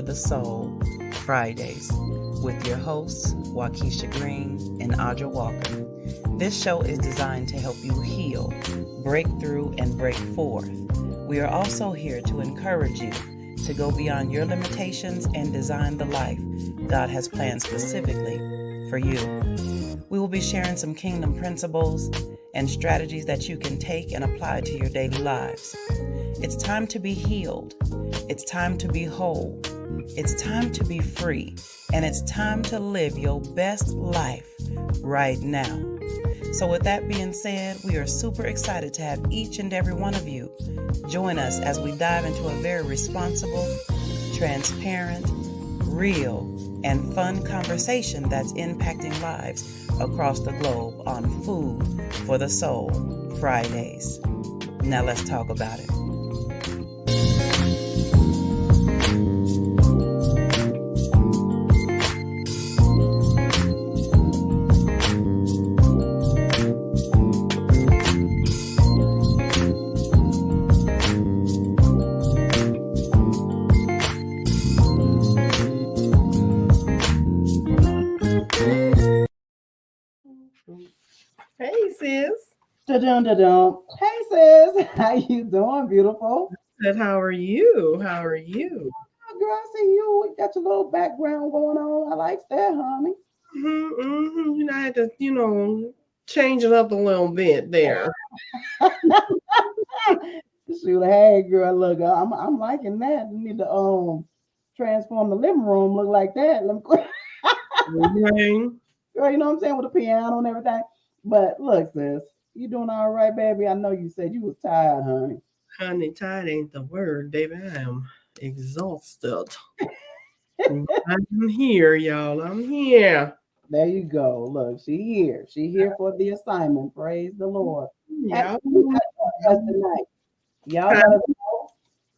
for the Soul, Fridays, with your hosts, Waukesha Green and Audra Walker. This show is designed to help you heal, break through, and break forth. We are also here to encourage you to go beyond your limitations and design the life God has planned specifically for you. We will be sharing some kingdom principles and strategies that you can take and apply to your daily lives. It's time to be healed. It's time to be whole. It's time to be free. And it's time to live your best life right now. So with that being said, we are super excited to have each and every one of you join us as we dive into a very responsible, transparent, real, and fun conversation that's impacting lives across the globe on Food for the Soul Fridays. Now let's talk about it. Hey, sis. Da-dum. Hey, sis. How you doing, beautiful? Good. How are you? How are you? Oh, girl, I see you. You got your little background going on. I like that, honey. You know, I had to, change it up a little bit there. Shoot, hey, girl, look, I'm liking that. You need to transform the living room look like that. Let me, Okay. girl, you know what I'm saying, with the piano and everything. But look, sis, you doing all right, baby? I know you said you was tired, honey. Honey, tired ain't the word, baby. I am exhausted. I'm here, y'all. I'm here. There you go. Look, she here. She here for the assignment. Praise the Lord. Yeah. Us tonight. Y'all let us know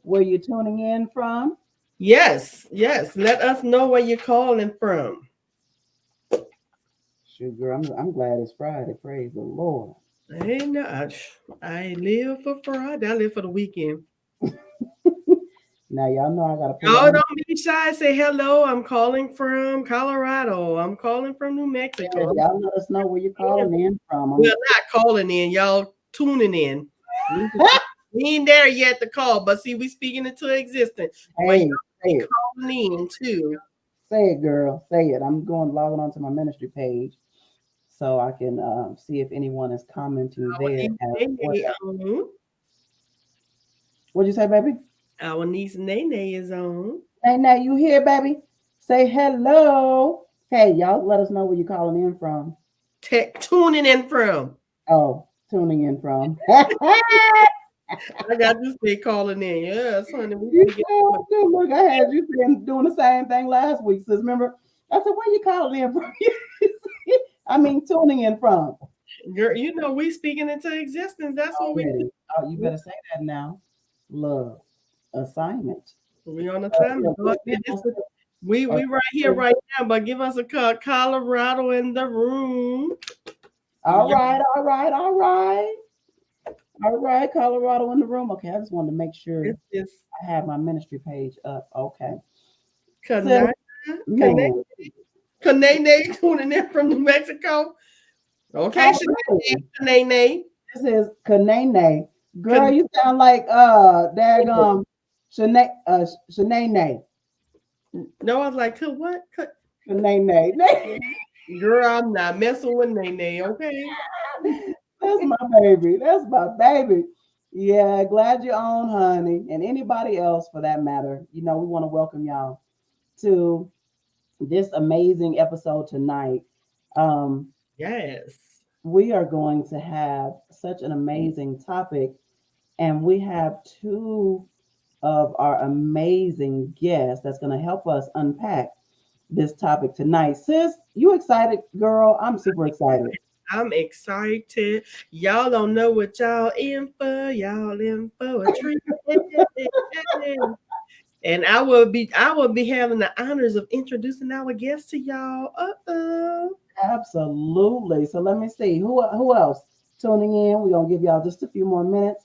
where you're tuning in from. Yes. Let us know where you're calling from. Shoot, girl, I'm glad it's Friday. Praise the Lord. I live for Friday. I live for the weekend. Now y'all know I gotta put Oh, don't be shy. Say hello. I'm calling from Colorado. I'm calling from New Mexico. Y'all let us know where you're calling in from. We're not calling in, y'all tuning in. We ain't there yet to call, but see, we speaking into existence. Hey, say it. Calling in too. Say it, girl. Say it. I'm logging onto my ministry page so I can see if anyone is commenting there. What'd you say, baby? Our niece Nene is on. Nene, you here, baby? Say hello. Hey, y'all, let us know where you're calling in from. Tuning in from. Oh, tuning in from. I got to say calling in. Yes, honey. Look, I had you doing the same thing last week, sis. Remember? I said, where you calling in from? I mean, tuning in from. Girl, we speaking into existence. That's what we do. Oh, you better say that now. Love. Assignment. We on assignment. We right here right now, but give us a call. Colorado in the room. All right. All right, Colorado in the room. Okay, I just wanted to make sure I have my ministry page up. Okay. Kanene tuning in from New Mexico. Okay, Kanene. This is Kanene. Girl, you sound like daggum Shanae. No, I was like, what? Kanene. Girl, I'm not messing with Nene, okay? That's my baby. Yeah, glad you're on, honey. And anybody else for that matter. We want to welcome y'all to this amazing episode tonight. Yes. We are going to have such an amazing topic. And we have two of our amazing guests that's going to help us unpack this topic tonight. Sis, you excited, girl? I'm super excited. I'm excited. Y'all don't know what y'all in for. Y'all in for a treat. And I will be having the honors of introducing our guests to y'all. Absolutely. So let me see. Who else tuning in? We're gonna give y'all just a few more minutes.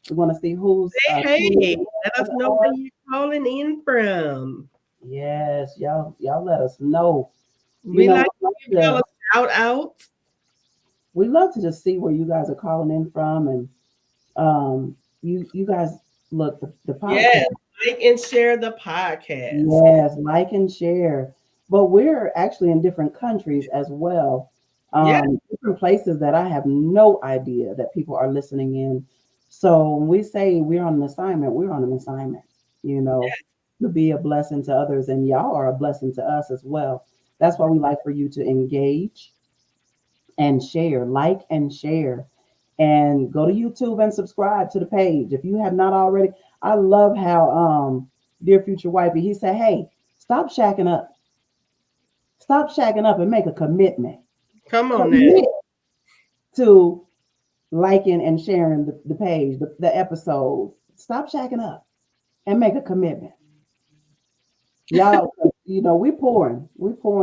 We want to see who's hey, let us know where you're calling in from. Yes, y'all let us know. We like to give y'all To, a shout out. we love to just see where you guys are calling in from, and you guys look the podcast. Yes, like and share the podcast. Yes, like and share. But we're actually in different countries as well. Yeah, Different places that I have no idea that people are listening in. So when we say we're on an assignment, we're on an assignment, you know, to be a blessing to others. And y'all are a blessing to us as well. That's why we like for you to engage and share, like and share. And go to YouTube and subscribe to the page. If you have not already, I love how dear future wifey, he said, hey, stop shacking up. Stop shacking up and make a commitment. come on now. Commit to liking and sharing the page, the episodes. Stop shacking up and make a commitment. Y'all, we pouring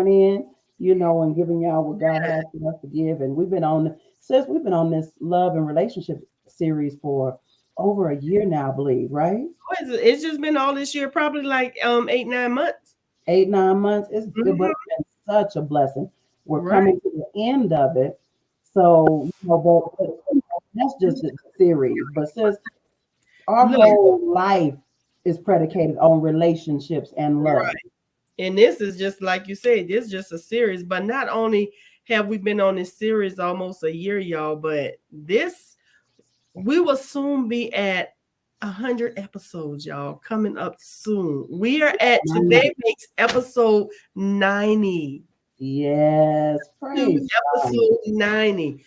in, and giving y'all what God has for us to give. And we've been on this love and relationship series for over a year now, I believe, right? It's just been all this year, probably like 8-9 months. 8-9 months. It Mhm. has been such a blessing. We're Right. coming to the end of it. So, but that's just a series. But sis, our Look, whole life is predicated on relationships and love. right. And this is just like you said, this is just a series. But not only have we been on this series almost a year, y'all, but we will soon be at 100 episodes, y'all, coming up soon. We are at today makes episode 90. Yes, praise God. Episode 90.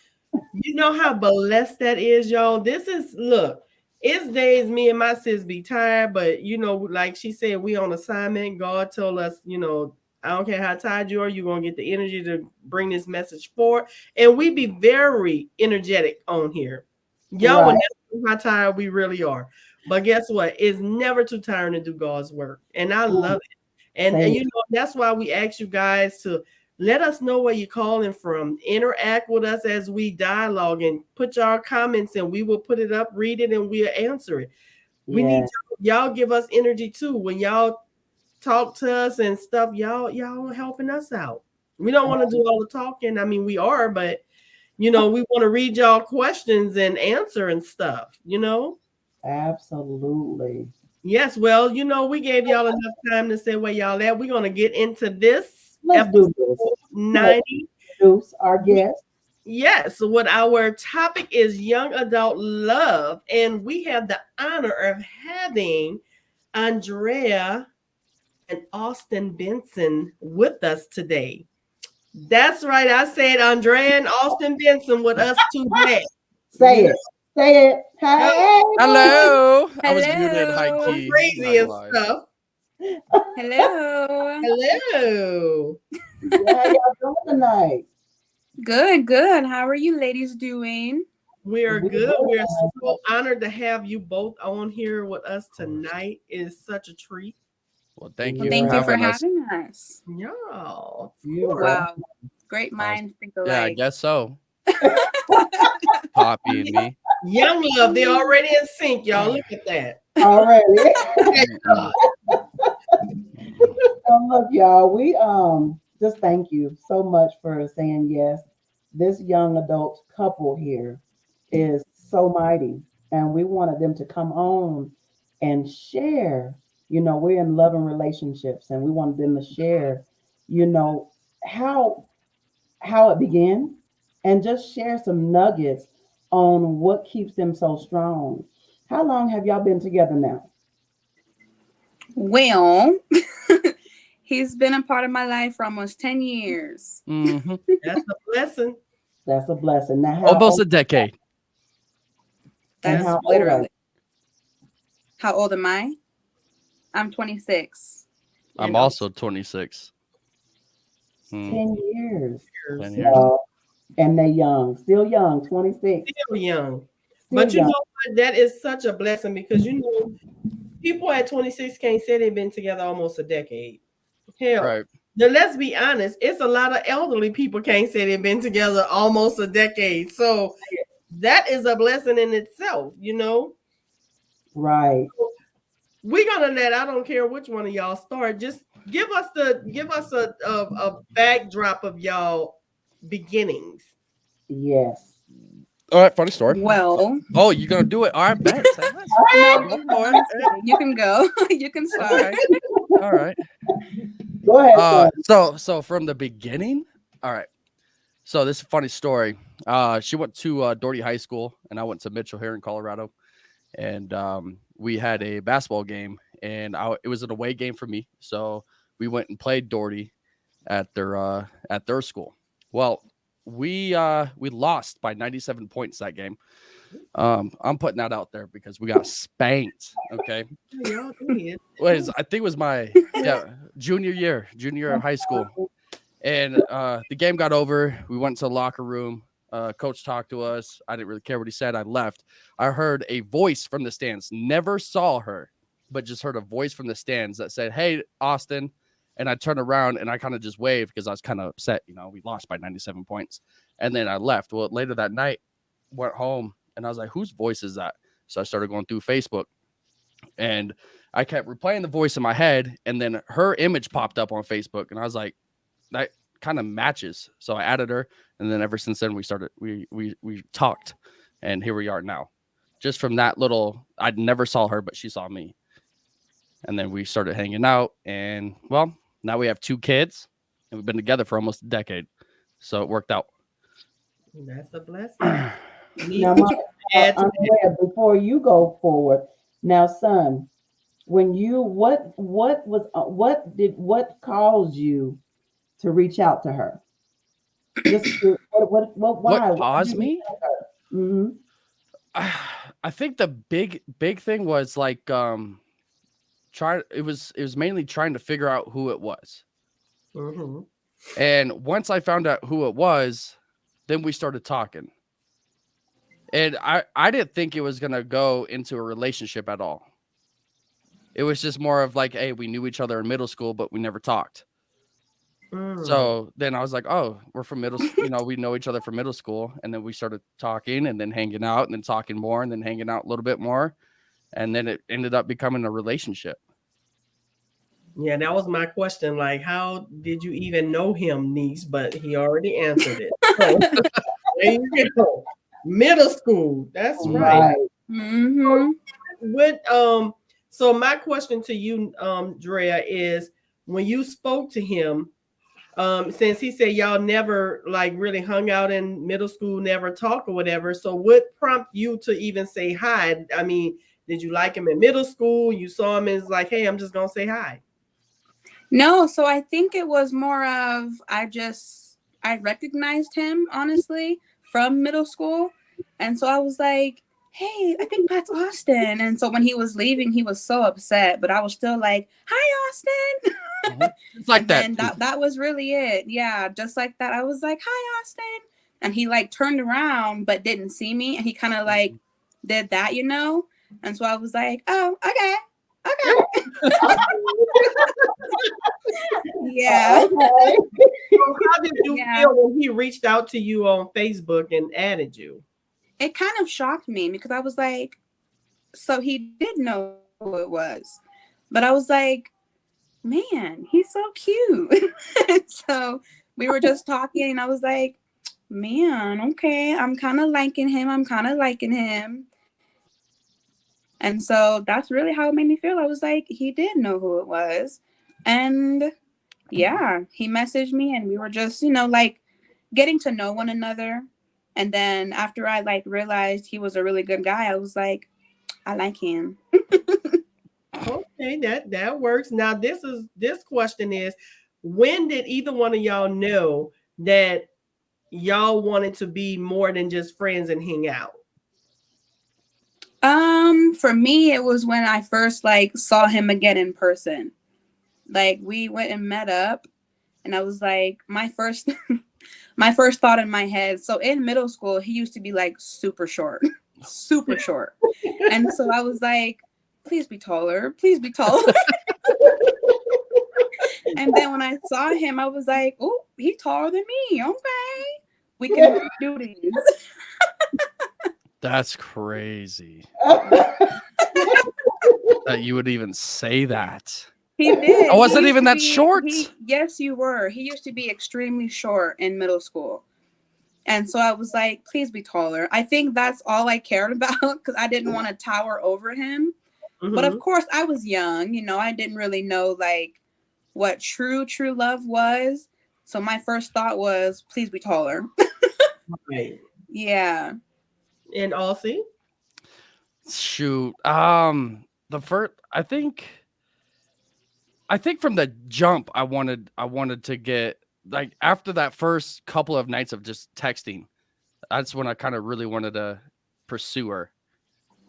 You know how blessed that is, y'all. It's days me and my sis be tired, but like she said, we on assignment. God told us, I don't care how tired you are, you're gonna get the energy to bring this message forward. And we be very energetic on here. Y'all will Right. never know how tired we really are. But guess what? It's never too tiring to do God's work. And I love it. And Say that's why we ask you guys to let us know where you're calling from. Interact with us as we dialogue and put your comments in. We will put it up, read it, and we'll answer it. We need yes, y'all give us energy too. When y'all talk to us and stuff, y'all helping us out. We don't want to do all the talking. I mean, we are, but we want to read y'all questions and answer and stuff. absolutely. Yes, well, we gave y'all enough time to say where y'all at. We're gonna get into this Let's episode do this. 90. Introduce our guest. Yes, what our topic is young adult love, and we have the honor of having Andrea and Austin Benson with us today. That's right, I said Andrea and Austin Benson with us today. Say it. Say it. Hey. Hello. I was Hello. muted high key. Crazy and Not gonna lie. stuff. Hello. Hello. Yeah, how y'all doing tonight? Good, good. How are you ladies doing? We are We good. good. We're so honored to have you both on here with us tonight. It is such a treat. Well, thank Well, you thank for you for having us. having us. Yeah, of You course. Wow. Great minds think alike. Yeah, I guess so. Poppy and me. Young love, they're already in sync, y'all. Look at that. already. God. Look, y'all, we just thank you so much for saying yes. This young adult couple here is so mighty, and we wanted them to come on and share. We're in love and relationships, and we wanted them to share, you know, how how it began, and just share some nuggets on what keeps them so strong. How long have y'all been together now? Well, he's been a part of my life for almost 10 years. Mm-hmm. That's a blessing. That's a blessing. Now, how Almost a old, decade. and That's how old are literally. How old am I? I'm 26. I'm also 26. you? 10 years. 10 years. And they young, still young, 26. Still young. Still But you young. know what? That is such a blessing because people at 26 can't say they've been together almost a decade. Hell, Right. now let's be honest, it's a lot of elderly people can't say they've been together almost a decade. So that is a blessing in itself. Right. We're gonna I don't care which one of y'all start, just give us a backdrop of y'all beginnings. Yes. All right, funny story. Well, Oh, you're gonna do it? All right, bet. Say less. no, Go for I'm it. just kidding. You can go. You can start. Okay. All right. Go ahead, son. So from the beginning. All right. So this is a funny story. She went to Doherty High School, and I went to Mitchell here in Colorado, and we had a basketball game, and it was an away game for me. So we went and played Doherty at their school. Well, we lost by 97 points that game. I'm putting that out there because we got spanked. Okay. Y'all did. I think it was my junior year in high school. And the game got over. We went to the locker room. Coach talked to us. I didn't really care what he said. I left. I heard a voice from the stands. Never saw her, but just heard a voice from the stands that said, "Hey, Austin." And I turned around and I kind of just waved because I was kind of upset. We lost by 97 points. And then I left. Well, later that night, went home and I was like, whose voice is that? So I started going through Facebook and I kept replaying the voice in my head. And then her image popped up on Facebook. And I was like, that kind of matches. So I added her. And then ever since then we talked. And here we are now. Just from that little, I never saw her, but she saw me. And then we started hanging out. And well, now we have 2 kids. And we've been together for almost a decade. So it worked out. That's a blessing. Now, Andrea, before you go forward, now, son, when you what caused you to reach out to her? Just why? What caused me? Mm-hmm. I think the big thing was like it was mainly trying to figure out who it was. Mm-hmm. And once I found out who it was, then we started talking. And I didn't think it was gonna go into a relationship at all. It was just more of like, hey, we knew each other in middle school, but we never talked. So then I was like, oh, we're from middle school, we know each other from middle school. And then we started talking and then hanging out and then talking more and then hanging out a little bit more. And then it ended up becoming a relationship. Yeah, that was my question. Like, how did you even know him, niece? But he already answered it. So, there you go. Middle school. That's right. Mm-hmm. So my question to you, Drea, is when you spoke to him, since he said y'all never like really hung out in middle school, never talked or whatever. So what prompted you to even say hi? I mean, did you like him in middle school? You saw him and it's like, hey, I'm just gonna say hi. No, so I think it was more of I recognized him honestly from middle school. And so I was like, hey, I think that's Austin. And so when he was leaving, he was so upset, but I was still like, hi, Austin. It's like that. And that was really it. Yeah, just like that. I was like, hi, Austin. And he like turned around but didn't see me. And he kind of like did that, And so I was like, oh, okay. Yeah. Okay. So how did you feel when he reached out to you on Facebook and added you? It kind of shocked me because I was like, so he did know who it was. But I was like, man, he's so cute. So we were just talking and I was like, man, okay, I'm kind of liking him. And so that's really how it made me feel. I was like, he did know who it was. And yeah, he messaged me and we were just, like getting to know one another. And then after I like realized he was a really good guy, I was like, I like him. Okay, that works. Now this question is, when did either one of y'all know that y'all wanted to be more than just friends and hang out? For me, it was when I first like saw him again in person. Like we went and met up and I was like, my first thought in my head. So in middle school, he used to be like super short. And so I was like, please be taller. And then when I saw him, I was like, oh, he's taller than me. Okay. We can do these. That's crazy. That you would even say that. He did. I wasn't He used even to that be- short. Yes, you were. He used to be extremely short in middle school. And so I was like, please be taller. I think that's all I cared about because I didn't want to tower over him. But of course, I was young. You know, I didn't really know like what true love was. So my first thought was, please be taller. Right. Yeah. And Aussie? Shoot. The first, I think from the jump, I wanted to get, like, after that first couple of nights of just texting, that's when I kind of really wanted to pursue her,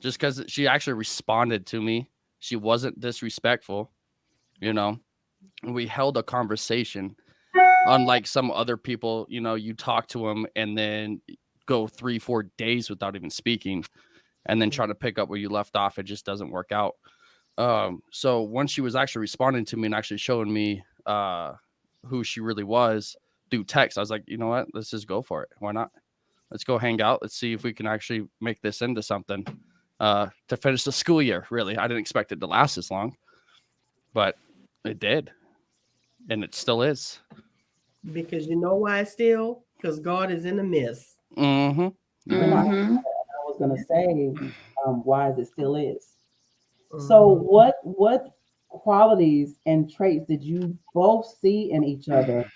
just because she actually responded to me. She wasn't disrespectful, you know. We held a conversation, unlike some other people. You know, you talk to them and then go 3-4 days without even speaking, and then try to pick up where you left off. It just doesn't work out. So once she was actually responding to me and actually showing me who she really was through text, I was like, you know what? Let's just go for it. Why not? Let's go hang out. Let's see if we can actually make this into something to finish the school year. Really, I didn't expect it to last as long, but it did, and it still is. Because you know why still? Because God is in the midst. Mm-hmm. Mm-hmm. I was going to say, why it still is. So what qualities and traits did you both see in each other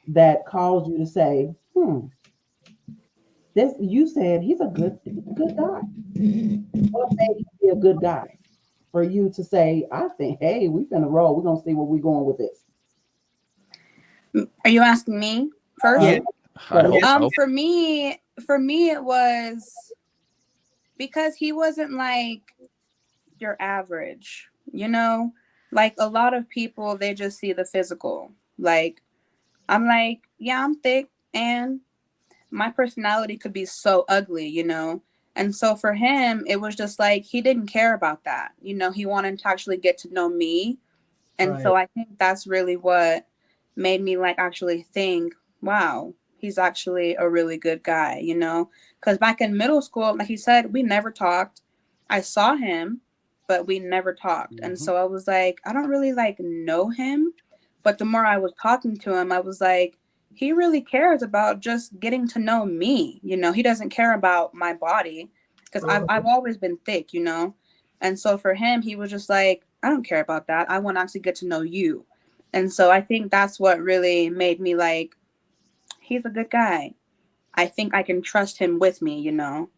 that caused you to say, this, you said he's a good guy. What made him be a good guy for you to say, I think, hey, we finna roll. We're gonna see where we're going with this. Are you asking me first? Yeah. I hope so. For me it was because he wasn't like your average, you know, like a lot of people, they just see the physical. Like, I'm like, yeah, I'm thick and my personality could be so ugly, you know? And so for him, it was just like, he didn't care about that. You know, he wanted to actually get to know me. And so I think that's really what made me like actually think, wow, he's actually a really good guy, you know? Because back in middle school, like he said, we never talked. I saw him, but we never talked. And so I was like, I don't really like know him. But the more I was talking to him, I was like, he really cares about just getting to know me. You know, he doesn't care about my body because I've always been thick, you know? And so for him, he was just like, I don't care about that. I want to actually get to know you. And so I think that's what really made me like, he's a good guy. I think I can trust him with me, you know?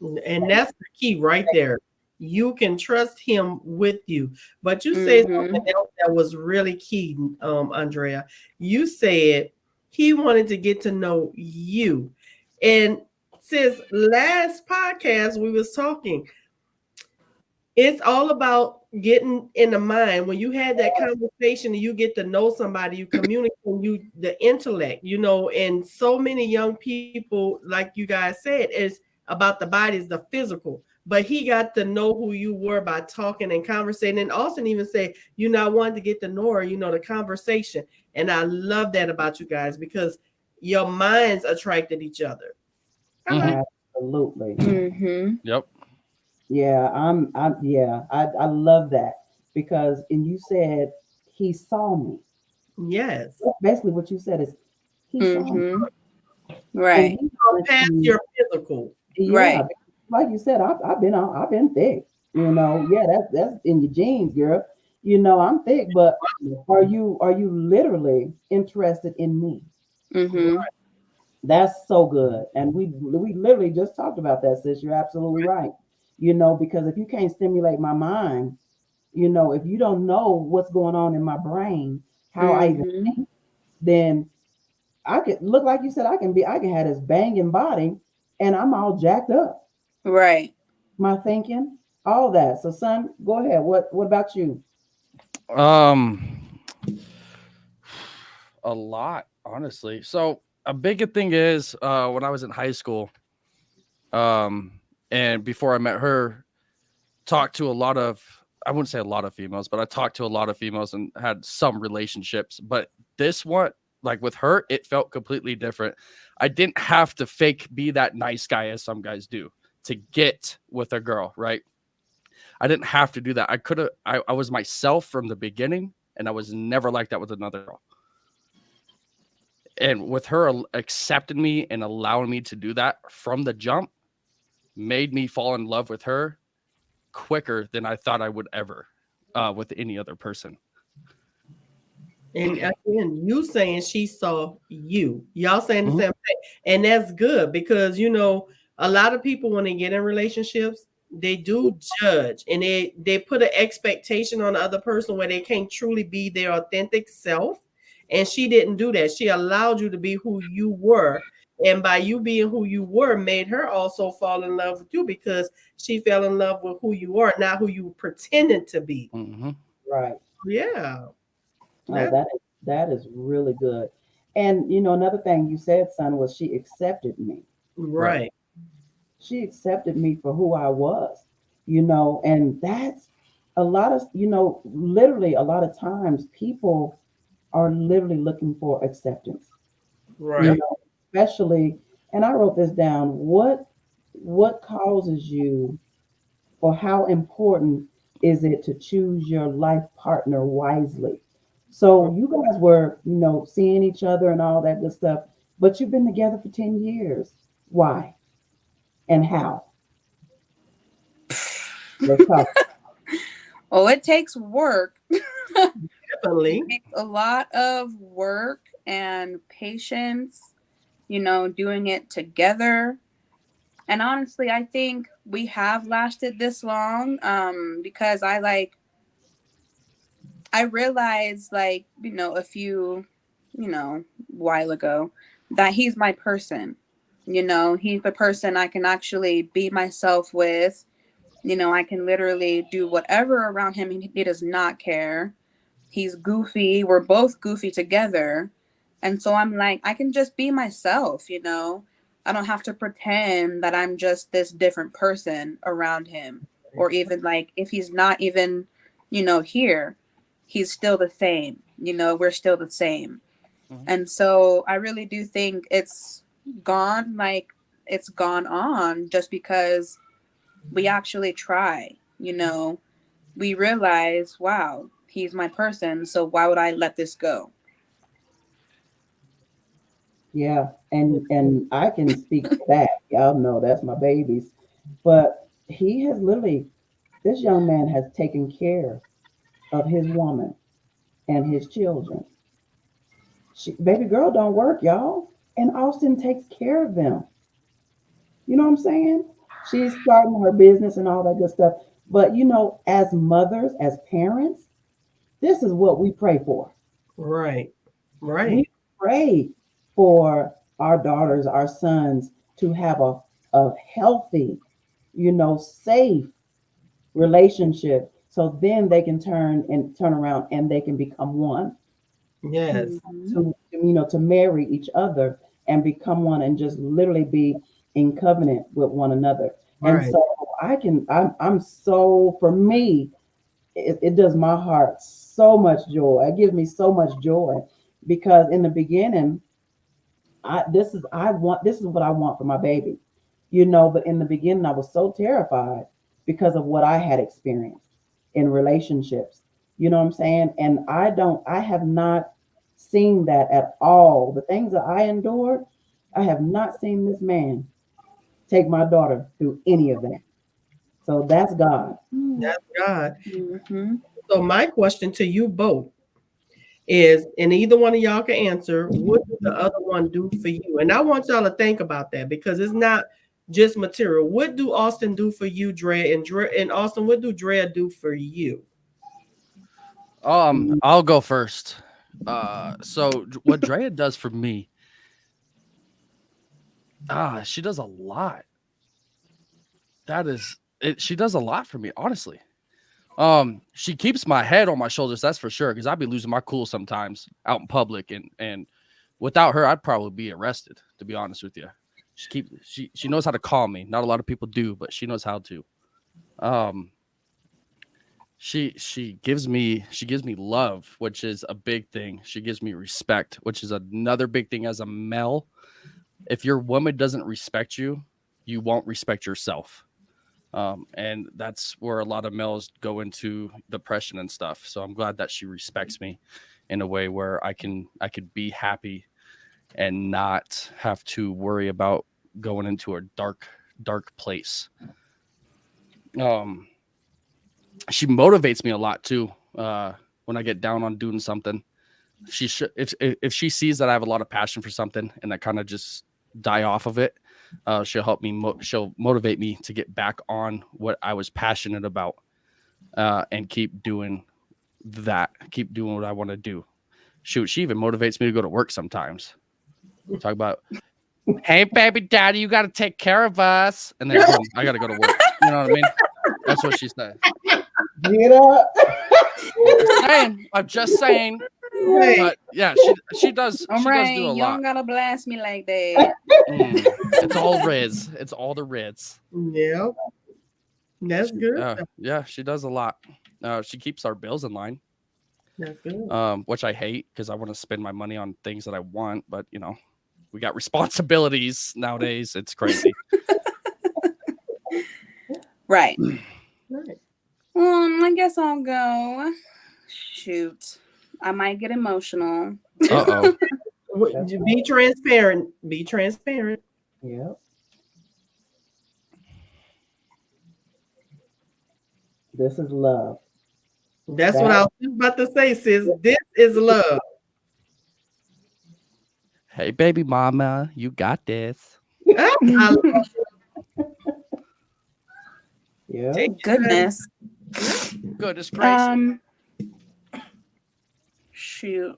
And that's the key right there. You can trust him with you. But you said something else that was really key, Andrea. You said he wanted to get to know you. And since last podcast we was talking, it's all about getting in the mind. When you had that conversation, you get to know somebody, you communicate, the intellect, you know, and so many young people, like you guys said, is about the body, is the physical. But he got to know who you were by talking and conversating. And Austin even say, you know, I wanted to get to know her, you know, the conversation. And I love that about you guys because your minds attracted each other. Absolutely. Yep. Yeah, I love that because, and you said he saw me. Yes. Basically, what you said is he saw me. Right. And he wanted Past to- your physical. Yeah, Right. like you said, I've been thick. You know, yeah, that's in your genes, girl. You know, I'm thick, but are you literally interested in me? That's so good. And we literally just talked about that, sis. You're absolutely right. You know, because if you can't stimulate my mind, you know, if you don't know what's going on in my brain, how I even think, then I could look like you said, I can have this banging body and I'm all jacked up. Right. My thinking, all that. So son, go ahead. What about you? A lot, honestly. So a big thing is when I was in high school, and before I met her, talked to a lot of, I wouldn't say a lot of females, but I talked to a lot of females and had some relationships. But this one, like with her, it felt completely different. I didn't have to fake be that nice guy as some guys do to get with a girl, right? I didn't have to do that. I could have, I was myself from the beginning, and I was never like that with another girl. And with her accepting me and allowing me to do that from the jump made me fall in love with her quicker than I thought I would ever with any other person. And again, you saying she saw you. Y'all saying the Mhm. same thing. And that's good because, you know, a lot of people, when they get in relationships, they do judge and they put an expectation on the other person where they can't truly be their authentic self. And she didn't do that. She allowed you to be who you were. And by you being who you were, made her also fall in love with you because she fell in love with who you are, not who you pretended to be. Mm-hmm. Right. Yeah. Oh, that is really good. And you know, another thing you said, son, was she accepted me. Right. She accepted me for who I was, you know, and that's a lot of, you know, literally a lot of times people are literally looking for acceptance. Right. You know, especially, and I wrote this down, what causes you, or how important is it to choose your life partner wisely? So you guys were, you know, seeing each other and all that good stuff, but you've been together for 10 years. Why and how? Let's talk. Oh, it takes work. Definitely. It takes a lot of work and patience, you know, doing it together. And honestly, I think we have lasted this long because I realized, like, you know, a few, you know, while ago that he's my person. You know, he's the person I can actually be myself with. You know, I can literally do whatever around him. He does not care. He's goofy. We're both goofy together. And so I'm like, I can just be myself, you know? I don't have to pretend that I'm just this different person around him. Or even like, if he's not even, you know, here, he's still the same. You know, we're still the same. Mhm. And so I really do think it's gone on just because we actually try, you know? We realize, wow, he's my person, so why would I let this go? Yeah, and I can speak to that. Y'all know that's my babies. But he has literally, this young man has taken care of his woman and his children. Baby girl don't work, y'all. And Austin takes care of them. You know what I'm saying? She's starting her business and all that good stuff. But you know, as mothers, as parents, this is what we pray for. Right. Right. We pray for our daughters, our sons to have a healthy, you know, safe relationship. So then they can turn around and they can become one Yes. Mhm. to, you know, to marry each other and become one and just literally be in covenant with one another. And Right. so I'm so, for me, it does my heart so much joy. It gives me so much joy because in the beginning, this is what I want for my baby, you know. But in the beginning, I was so terrified because of what I had experienced in relationships. You know what I'm saying? And I have not seen that at all. The things that I endured, I have not seen this man take my daughter through any of that. So that's God. That's God. Mhm. So my question to you both is, and either one of y'all can answer, what did the other one do for you? And I want y'all to think about that because it's not just material. What do Austin do for you, Dre? And Austin, what do Dre do for you? I'll go first. So what Drea does for me, she does a lot. That is it. She does a lot for me, honestly. She keeps my head on my shoulders, that's for sure, because I'd be losing my cool sometimes out in public, and without her, I'd probably be arrested, to be honest with you. She knows how to calm me. Not a lot of people do, but she knows how to. Um, she gives me love, which is a big thing. She gives me respect, which is another big thing as a male. If your woman doesn't respect you, you won't respect yourself. And that's where a lot of males go into depression and stuff. So I'm glad that she respects me in a way where I could be happy and not have to worry about going into a dark place. She motivates me a lot too. When I get down on doing something, if she sees that I have a lot of passion for something and I kind of just die off of it, she'll help me. She'll motivate me to get back on what I was passionate about, and keep doing that. Keep doing what I want to do. Shoot, she even motivates me to go to work sometimes. Talk about, hey, baby daddy, you got to take care of us. And then boom, I got to go to work. You know what I mean? That's what she said. Get up. I'm just saying. But yeah, she does. All she right, does do a you lot. don't gotta blast me like that. It's all Riz. It's all the Riz. Yeah, that's good. Yeah, she does a lot. She keeps our bills in line. That's good. Which I hate because I want to spend my money on things that I want, but we got responsibilities nowadays. It's crazy. Right. Right. I guess I'll go. Shoot. I might get emotional. Uh-oh. Be transparent. Be transparent. Yep. This is love. That's what I was just about to say, sis. This is love. Hey, baby mama, you got this. I love Yeah. Goodness. Goodness gracious. Shoot.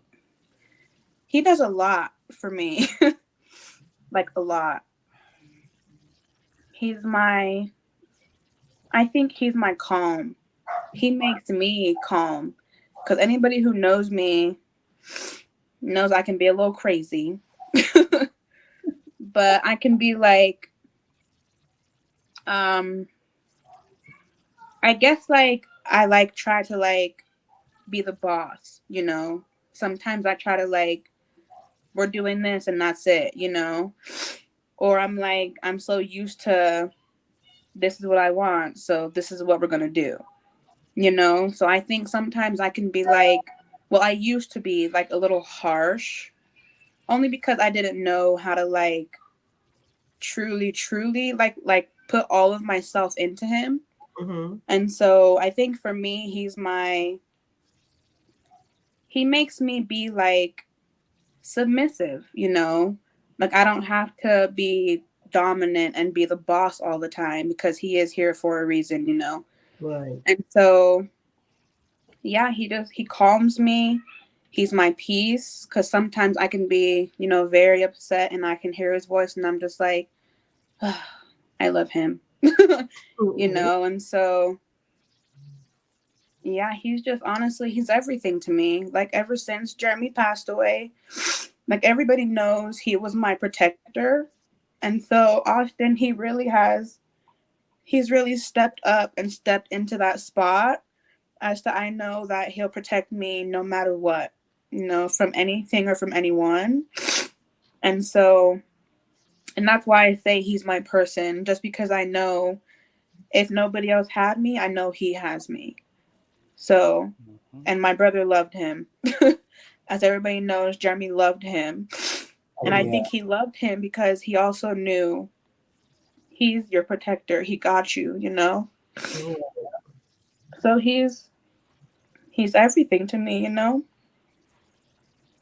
He does a lot for me. Like a lot. I think he's my calm. He makes me calm. Because anybody who knows me knows I can be a little crazy. But I can be like, I guess like I like try to like be the boss, Sometimes I try to like, we're doing this and that's it, Or I'm like, I'm so used to this is what I want, so this is what we're gonna do. So I think sometimes I can be like, well, I used to be like a little harsh, only because I didn't know how to like truly like put all of myself into him. Mm-hmm. And so I think for me, he makes me be like submissive, like I don't have to be dominant and be the boss all the time because he is here for a reason, Right. And so yeah, he calms me. He's my peace, because sometimes I can be very upset and I can hear his voice and I'm just like, oh, I love him. And so yeah, he's just honestly, he's everything to me. Like ever since Jeremy passed away, like everybody knows he was my protector. And so Austin, he's really stepped up and stepped into that spot as to I know that he'll protect me no matter what, from anything or from anyone. And so, and that's why I say he's my person, just because I know if nobody else had me, I know he has me. So, and my brother loved him. As everybody knows, Jeremy loved him. And I think he loved him because he also knew he's your protector. He got you, So he's everything to me,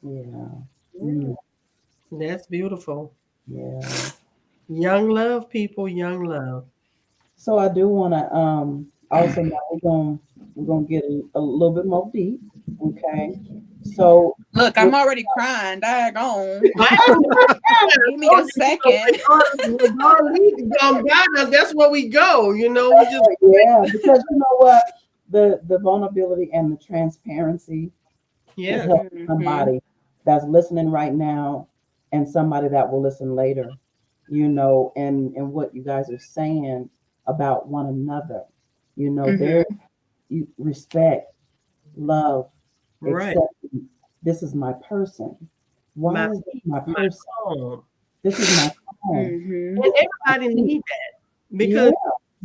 Yeah. That's beautiful. Yeah. Young love, people, young love. So I do want to also now we're gonna get a little bit more deep. Okay. So look, I'm already crying. Daggone. Give me a second. That's where we go. We just because you know what, the vulnerability and the transparency is helping somebody that's listening right now and somebody that will listen later. And what you guys are saying about one another. There you respect, love, acceptance. This is my person. Why is this my person? This is my home. And everybody needs that because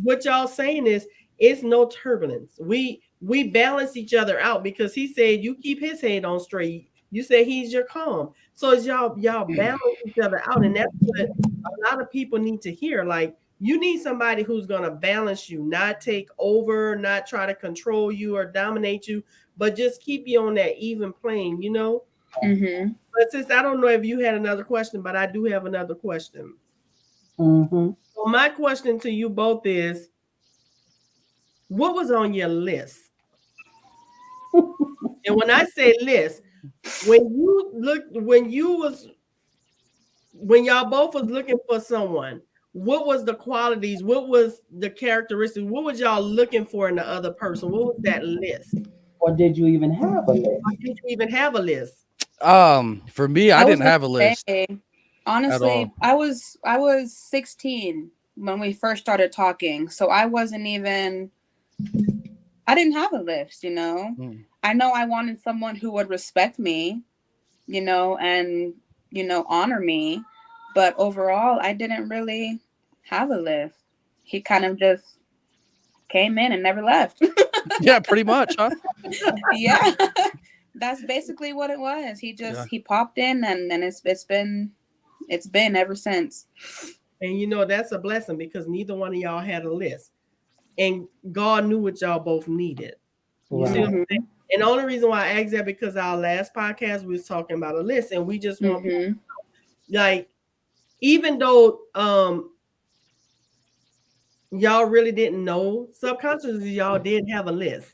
what y'all saying is it's no turbulence. We balance each other out because he said you keep his head on straight. You say he's your calm. So it's y'all balance each other out, and that's what a lot of people need to hear. Like you need somebody who's gonna balance you, not take over, not try to control you or dominate you, but just keep you on that even plane, you know. Mm-hmm. But since I don't know if you had another question, but I do have another question. Mm-hmm. So my question to you both is, what was on your list? And when I say list, when y'all both was looking for someone, what was the qualities? What was the characteristics? What was y'all looking for in the other person? What was that list? Or did you even have a list? Or did you even have a list? For me, I didn't have a list at all. Honestly, I was 16 when we first started talking, so I didn't have a list, you know. I know I wanted someone who would respect me, you know, and honor me, but overall, I didn't really have a list. He kind of just came in and never left. Yeah, pretty much, huh? Yeah. That's basically what it was. He popped in and it's been ever since. And you know that's a blessing because neither one of y'all had a list. And God knew what y'all both needed. You see what I'm saying? And the only reason why I asked that because our last podcast we was talking about a list, and we just want people to know, like, even though y'all really didn't know, subconsciously y'all did have a list.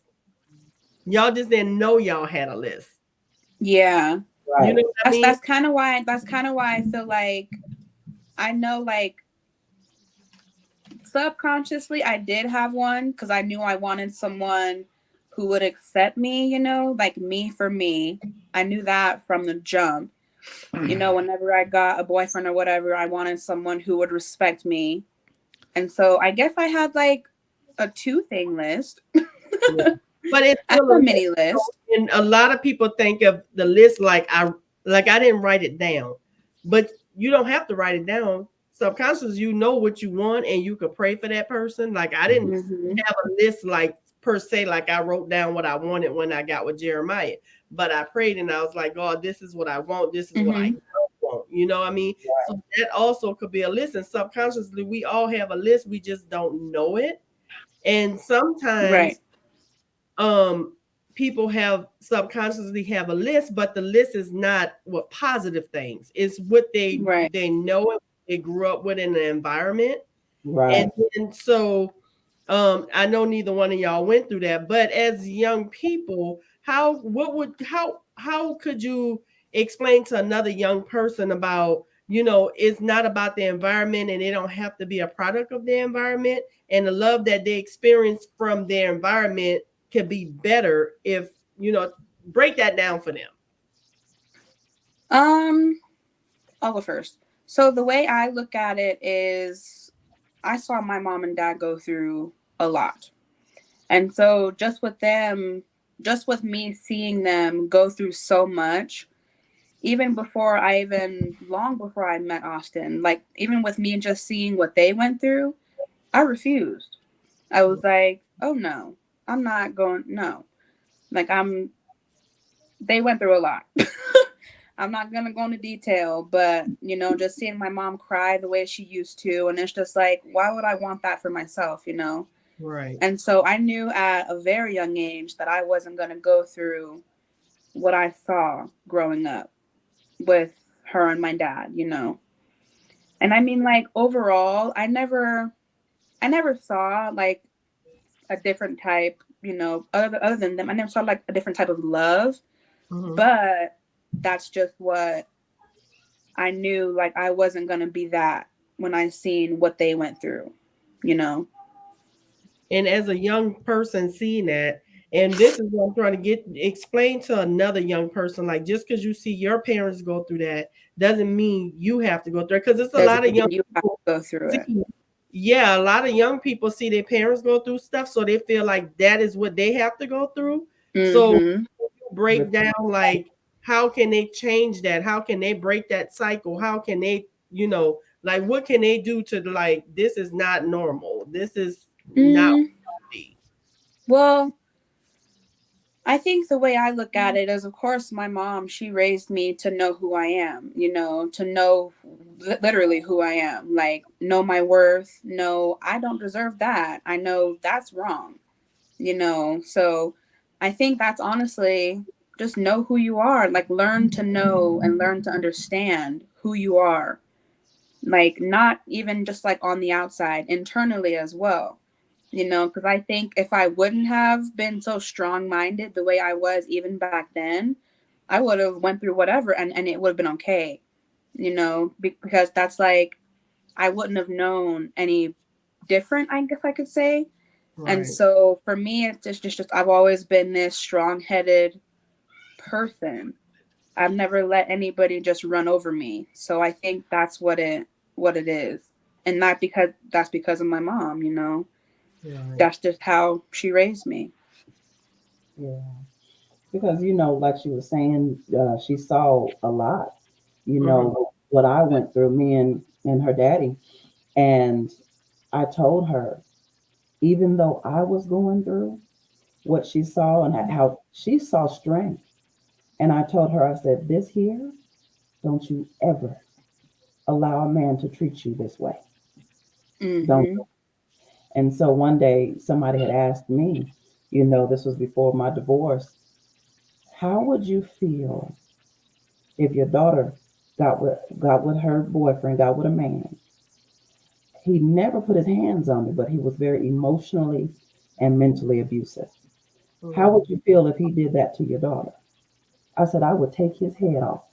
Y'all just didn't know y'all had a list. Yeah. Right. You know what I mean? That's kind of why I feel like I know, like, subconsciously I did have one because I knew I wanted someone who would accept me, you know, like me for me. I knew that from the jump. You know, whenever I got a boyfriend or whatever, I wanted someone who would respect me. And so I guess I had like a 2-thing list. Yeah. But it's still a mini list. And a lot of people think of the list like I didn't write it down. But you don't have to write it down. Subconscious, you know what you want and you could pray for that person. Like I didn't have a list like per se, like I wrote down what I wanted when I got with Jeremiah. But I prayed and I was like, God, this is what I want. This is what I don't want. You know what I mean? Right. So that also could be a list. And subconsciously, we all have a list. We just don't know it. And sometimes people have subconsciously have a list, but the list is not what positive things. It's what they know and they grew up with in the environment. Right. And so I know neither one of y'all went through that, but as young people, how could you explain to another young person about, you know, it's not about the environment and they don't have to be a product of the environment, and the love that they experience from their environment can be better if, you know, break that down for them. I'll go first. So the way I look at it is I saw my mom and dad go through a lot. And so just with me seeing them go through so much, even long before I met Austin, like even with me just seeing what they went through, I refused. I was like, oh no, I'm not going, no. Like they went through a lot. I'm not going to go into detail, but, you know, just seeing my mom cry the way she used to. And it's just like, why would I want that for myself, you know? Right. And so I knew at a very young age that I wasn't going to go through what I saw growing up with her and my dad, you know? And I mean, like, overall, I never saw like a different type, you know, other than them. I never saw like a different type of love, but that's just what I knew. Like I wasn't going to be that when I seen what they went through, you know? And as a young person seeing that, and this is what I'm trying to explain to another young person, like just because you see your parents go through that doesn't mean you have to go through it. Because it's a lot of young people go through it. Yeah, a lot of young people see their parents go through stuff, so they feel like that is what they have to go through. So you break down like how can they change that? How can they break that cycle? How can they, you know, like what can they do to like this is not normal. This is not Mm, be. well, I think the way I look at it is, of course, my mom, she raised me to know who I am, to know literally who I am, like know my worth. No, I don't deserve that. I know that's wrong. So I think that's honestly just know who you are, like learn to know and learn to understand who you are, like not even just like on the outside, internally as well. Because I think if I wouldn't have been so strong-minded the way I was even back then, I would have went through whatever and it would have been okay, because that's like I wouldn't have known any different, I guess I could say. And Right. so for me, it's just I've always been this strong-headed person. I've never let anybody just run over me. So I think that's what it is. And not because that's because of my mom. Right. That's just how she raised me. Yeah. Because, like she was saying, she saw a lot, Mhm. what I went through, me and her daddy. And I told her, even though I was going through what she saw and how she saw strength. And I told her, I said, this here, don't you ever allow a man to treat you this way. Don't. Mm-hmm. And so one day somebody had asked me, this was before my divorce, how would you feel if your daughter got with her boyfriend, got with a man? He never put his hands on her, but he was very emotionally and mentally abusive. How Mhm. would you feel if he did that to your daughter? I said, I would take his head off.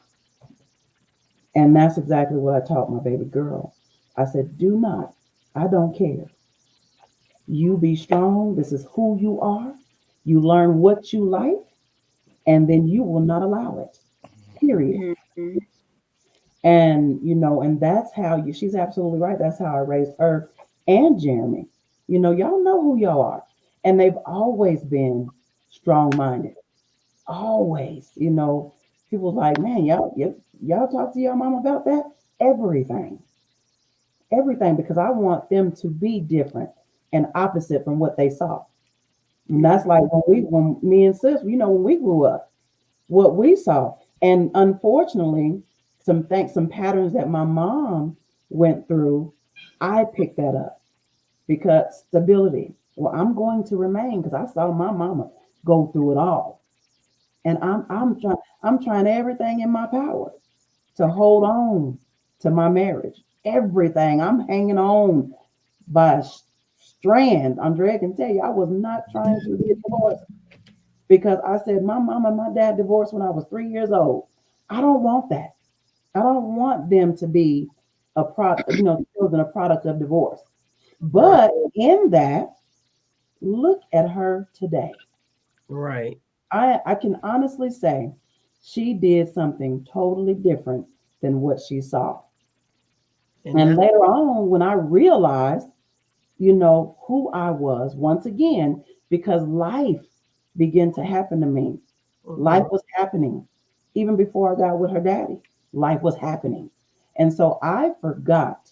And that's exactly what I taught my baby girl. I said, do not, I don't care. You be strong. This is who you are. You learn what you like, and then you will not allow it. Period. Mm-hmm. And that's how she's absolutely right. That's how I raised her and Jeremy. Y'all know who y'all are. And they've always been strong minded. Always. People like, man, y'all talk to your mom about that? Everything. Everything, because I want them to be different and opposite from what they saw. And that's like when me and sis, when we grew up, what we saw. And unfortunately, some patterns that my mom went through, I picked that up because stability. Well, I'm going to remain because I saw my mama go through it all. And I'm trying everything in my power to hold on to my marriage. Everything. I'm hanging on by a strand. Andrea can tell you, I was not trying to get divorced because I said my mom and my dad divorced when I was 3 years old. I don't want that. I don't want them to be a product, children a product of divorce. Right. But in that, look at her today. Right. I can honestly say she did something totally different than what she saw. And And that's later on, when I realized, who I was once again, because life began to happen to me. Life mhm. was happening. Even before I got with her daddy, life was happening. And so I forgot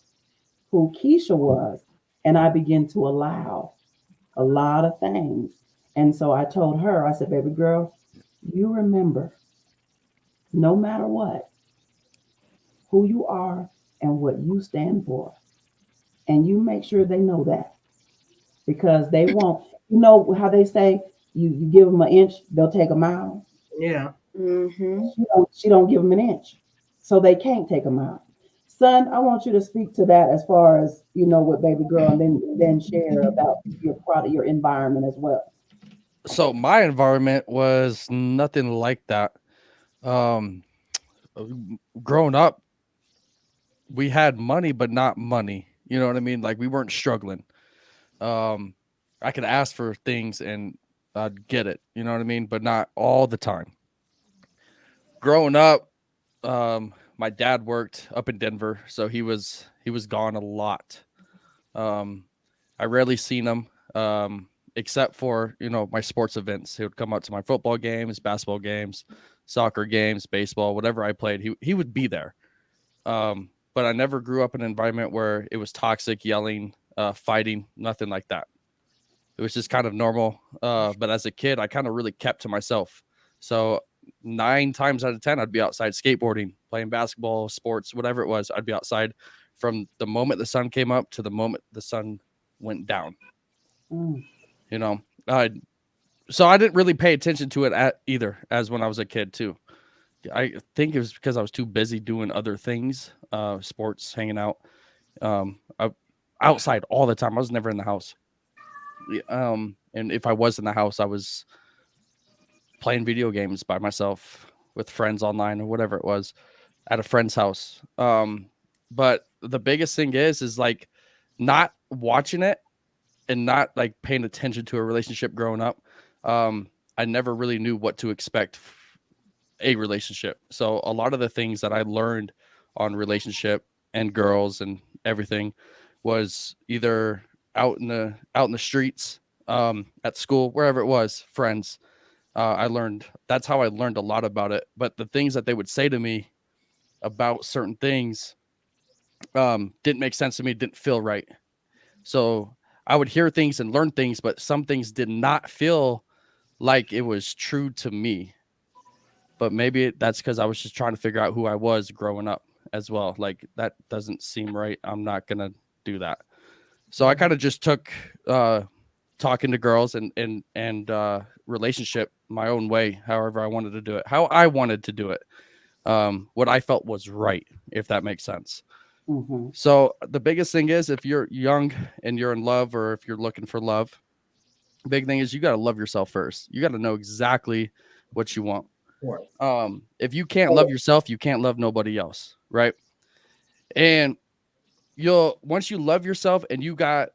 who Keisha was, and I began to allow a lot of things. And so I told her, I said, baby girl, you remember, no matter what, who you are and what you stand for. And you make sure they know that because they won't, how they say, you give them an inch, they'll take a mile. Yeah. Mm-hmm. She don't give them an inch, so they can't take them out. Son, I want you to speak to that as far as with baby girl, and then share about your product, your environment as well. So my environment was nothing like that. Um, growing up, we had money, but not money. You know what I mean? Like we weren't struggling. Um, I could ask for things and I'd get it. You know what I mean? But not all the time. Growing up, my dad worked up in Denver, so he was gone a lot. Um, I rarely seen him, except for my sports events. He would come out to my football games, basketball games, soccer games, baseball, whatever I played. He would be there. But I never grew up in an environment where it was toxic, yelling, fighting, nothing like that. It was just kind of normal. But as a kid, I kind of really kept to myself. So 9 times out of 10, I'd be outside skateboarding, playing basketball, sports, whatever it was. I'd be outside from the moment the sun came up to the moment the sun went down. You know, so I didn't really pay attention to it either as when I was a kid too. I think it was because I was too busy doing other things, sports, hanging out, outside all the time. I was never in the house. And if I was in the house, I was playing video games by myself with friends online or whatever it was at a friend's house. But the biggest thing is like not watching it and not like paying attention to a relationship growing up. I never really knew what to expect a relationship. So a lot of the things that I learned on relationship and girls and everything was either out in the streets, at school, wherever it was, friends. That's how I learned a lot about it. But the things that they would say to me about certain things didn't make sense to me, didn't feel right. So I would hear things and learn things, but some things did not feel like it was true to me. But maybe that's because I was just trying to figure out who I was growing up as well. Like, that doesn't seem right. I'm not going to do that. So I kind of just took talking to girls and relationship my own way, however I wanted to do it, how I wanted to do it, what I felt was right, if that makes sense. Mm-hmm. So the biggest thing is, if you're young and you're in love, or if you're looking for love, the big thing is you got to love yourself first. You got to know exactly what you want. If you can't love yourself, you can't love nobody else, right? And once you love yourself and you got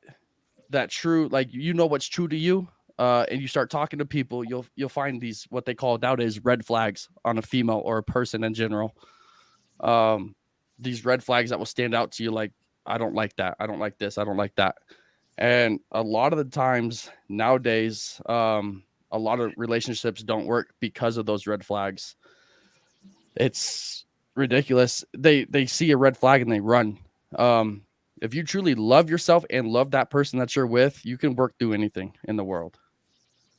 that true, like, you know what's true to you, and you start talking to people, you'll find these, what they call nowadays, red flags on a female or a person in general. These red flags that will stand out to you, like, I don't like that, I don't like this, I don't like that. And a lot of the times nowadays, a lot of relationships don't work because of those red flags. It's ridiculous. They see a red flag and they run. If you truly love yourself and love that person that you're with, you can work through anything in the world.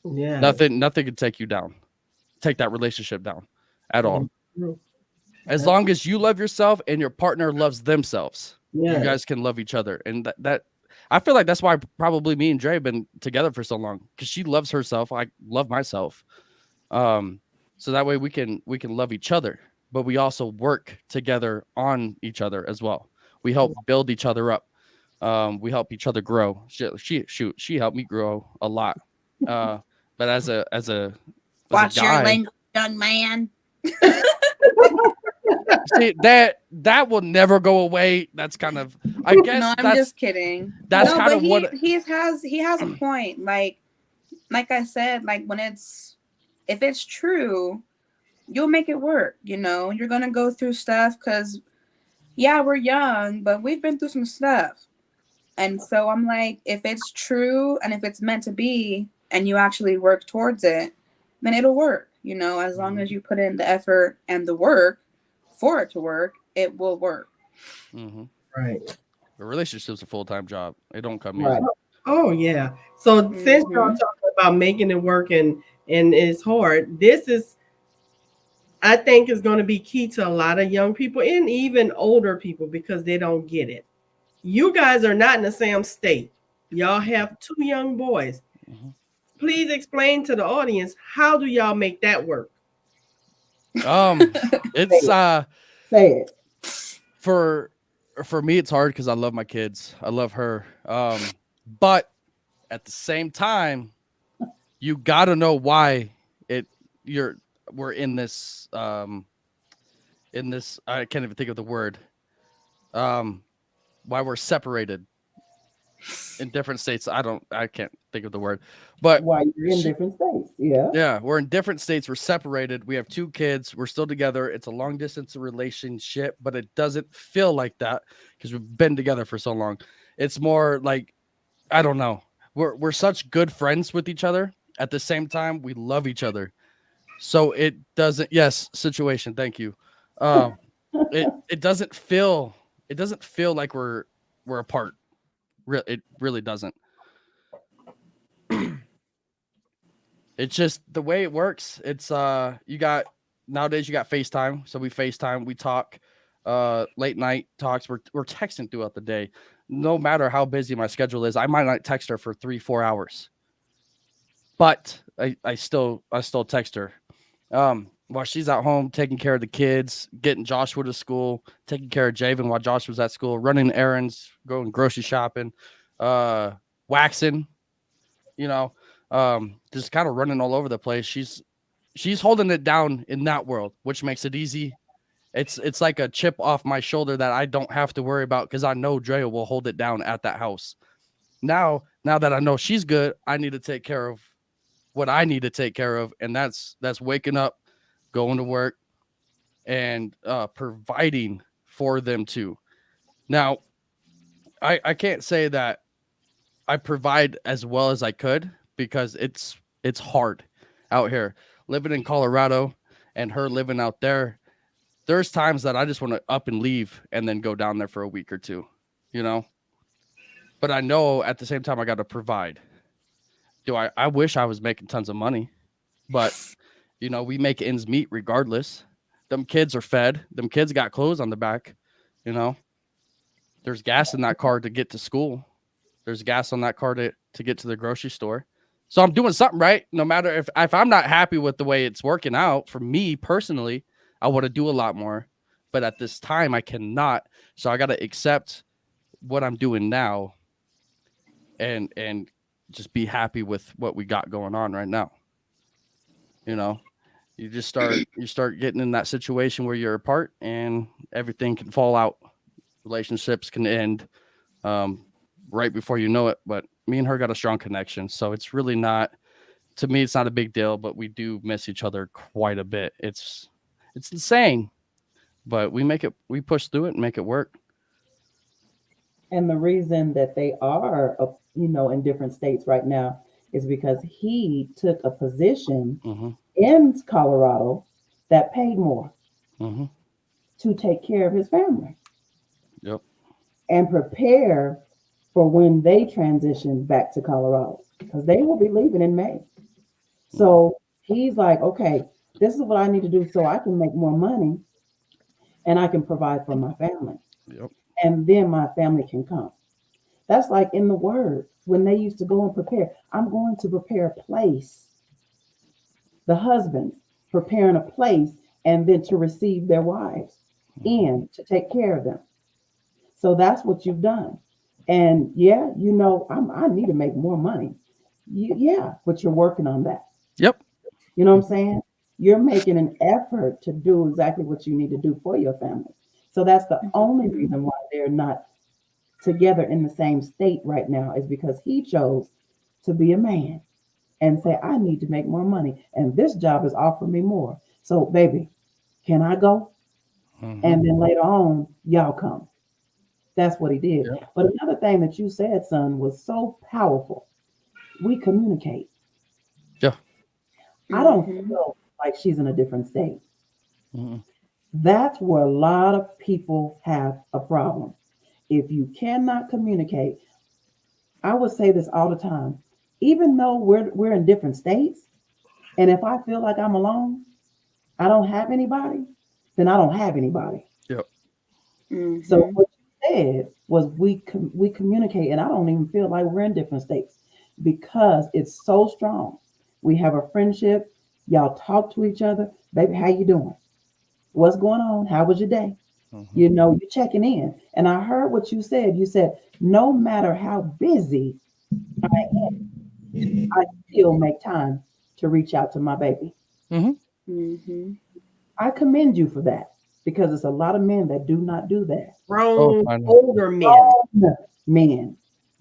Yeah. Nothing can take that relationship down at all. As long as you love yourself and your partner loves themselves, you guys can love each other. And that I feel like that's why probably me and Dre have been together for so long, because she loves herself. I love myself. So that way we can love each other, but we also work together on each other as well. We help build each other up. We help each other grow. She helped me grow a lot. But as a Watch guy, your language, young man. see, that will never go away. That's kind of, I guess. No, I'm just kidding. That's no, kind but of what he has a point. Like I said, like, if it's true, you'll make it work. You know, you're gonna go through stuff because, yeah, we're young, but we've been through some stuff. And so I'm like, if it's true and if it's meant to be, and you actually work towards it, then it'll work. You know, as long as you put in the effort and the work for it to work, it will work. Mm-hmm. Right. A relationship's a full-time job. It don't come Right. easy. Oh yeah. So since y'all talking about making it work and it's hard, this is, I think, is going to be key to a lot of young people and even older people, because they don't get it. You guys are not in the same state. Y'all have 2 young boys. Mm-hmm. Please explain to the audience, how do y'all make that work? It's Say it. for me, it's hard because I love my kids. I love her. But at the same time, you gotta know why we're in this I can't even think of the word. Why we're separated in different states. I can't think of the word. But Why you're in different states. Yeah. Yeah, we're in different states. We're separated. We have 2 kids. We're still together. It's a long distance relationship, but it doesn't feel like that because we've been together for so long. It's more like, I don't know. We're such good friends with each other. At the same time, we love each other. So it doesn't. Yes, situation. Thank you. It doesn't feel like we're apart. It really doesn't. It's just the way it works. It's nowadays you got FaceTime. So we FaceTime, we talk, late night talks. We're texting throughout the day. No matter how busy my schedule is, I might not text her for 3-4 hours. But I still text her. While she's at home taking care of the kids, getting Joshua to school, taking care of Javen while Josh was at school, running errands, going grocery shopping, waxing, just kind of running all over the place. She's holding it down in that world, which makes it easy. It's like a chip off my shoulder that I don't have to worry about because I know Drea will hold it down at that house. Now that I know she's good, I need to take care of what I need to take care of, and that's waking up, going to work, and providing for them too. Now, I can't say that I provide as well as I could because it's hard out here living in Colorado and her living out there. There's times that I just want to up and leave and then go down there for a week or two, but I know at the same time I got to provide. I wish I was making tons of money, but we make ends meet regardless. Them kids are fed. Them kids got clothes on the back. There's gas in that car to get to school. There's gas on that car to get to the grocery store. So I'm doing something right. No matter if I'm not happy with the way it's working out for me personally, I want to do a lot more, but at this time I cannot. So I got to accept what I'm doing now and just be happy with what we got going on right now. You just start getting in that situation where you're apart and everything can fall out. Relationships can end right before you know it. But me and her got a strong connection. So it's really not, to me, it's not a big deal, but we do miss each other quite a bit. It's insane, but we push through it and make it work. And the reason that they are, in different states right now is because he took a position in Colorado that paid more to take care of his family. Yep. And prepare for when they transition back to Colorado, because they will be leaving in May. So he's like, okay, this is what I need to do so I can make more money and I can provide for my family. Yep. And then my family can come. That's like in the word when they used to go and prepare. I'm going to prepare a place. The husbands preparing a place and then to receive their wives in to take care of them. So that's what you've done. And yeah, I need to make more money. Yeah, but you're working on that. Yep. You know what I'm saying? You're making an effort to do exactly what you need to do for your family. So that's the only reason why they're not together in the same state right now, is because he chose to be a man and say, I need to make more money. And this job is offering me more. So baby, can I go? And then later on, y'all come. That's what he did. Yeah. But another thing that you said, son, was so powerful. We communicate. Yeah. I don't feel like she's in a different state. That's where a lot of people have a problem. If you cannot communicate, I would say this all the time, even though we're in different states, and if I feel like I'm alone, I don't have anybody, then I don't have anybody. Yep. So what you said was we communicate, and I don't even feel like we're in different states because it's so strong. We have a friendship. Y'all talk to each other. Baby, how you doing? What's going on? How was your day? You're checking in. And I heard what you said. You said, no matter how busy I am, I still make time to reach out to my baby. I commend you for that, because it's a lot of men that do not do that. Grown, older men. Men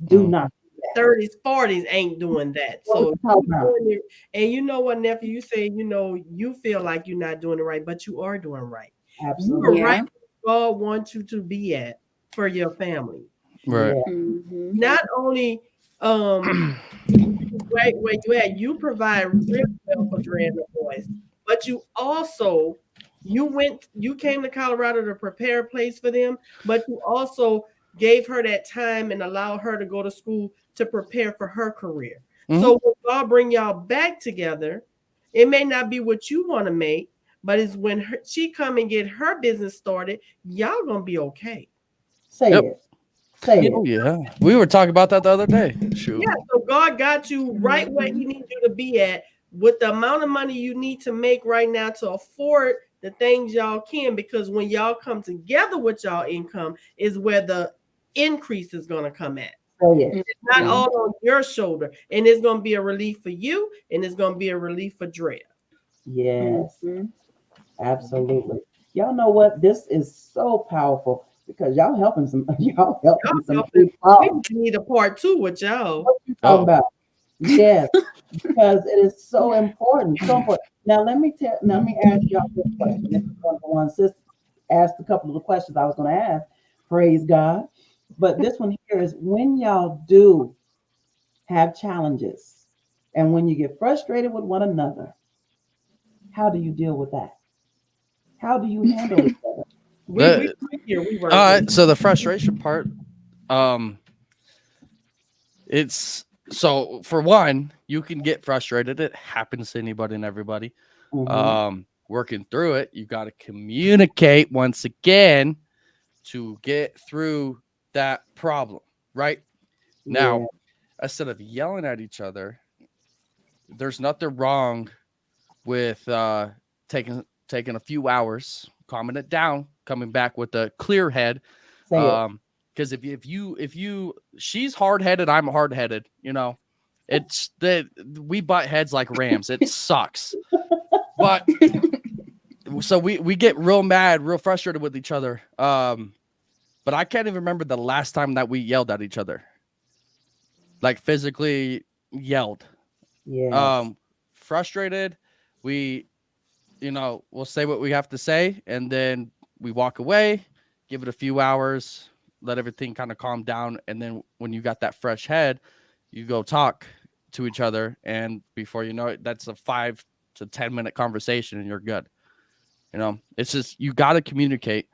do not. 30s, 40s ain't doing that. So, and you know what, nephew, you say, you feel like you're not doing it right, but you are doing right. Absolutely. You're right where God wants you to be at for your family. Right. Not only where you at, you provide real well for Drea and the boys, but you also you came to Colorado to prepare a place for them, but you also gave her that time and allowed her to go to school to prepare for her career. So when God bring y'all back together, it may not be what you want to make, but it's when she come and get her business started, y'all gonna be okay. Say Yep. it. Say Oh it. yeah, we were talking about that the other day. Shoot. Yeah, so God got you right where He needs you to be at with the amount of money you need to make right now to afford the things y'all can. Because when y'all come together with y'all income, is where the increase is gonna come at. Say it. It's not all on your shoulder, and it's gonna be a relief for you, and it's gonna be a relief for Drea. Yes. Absolutely. Y'all know what? This is so powerful because y'all helping some We people. need a part 2 with y'all. What you talking about? Yes, because it is so important. So important. Now let me ask y'all this question. This is one of the ones sis asked a couple of the questions I was going to ask. Praise God. But this one here is when y'all do have challenges and when you get frustrated with one another, how do you deal with that? How do you handle each other? We All right. So the frustration part, it's so for one, you can get frustrated. It happens to anybody and everybody. Working through it, you got to communicate once again to get through that problem. Right now, instead of yelling at each other, there's nothing wrong with taking a few hours, calming it down, coming back with a clear head. Because if you she's hard-headed, I'm hard-headed, you know, it's that we butt heads like rams. It sucks. But so we get real mad, real frustrated with each other. But I can't even remember the last time that we yelled at each other. Like physically yelled. Frustrated, we we'll say what we have to say, and then we walk away, give it a few hours, let everything kind of calm down, and then when you got that fresh head, you go talk to each other, and before you know it, that's a 5 to 10 minute conversation, and you're good. It's just you got to communicate,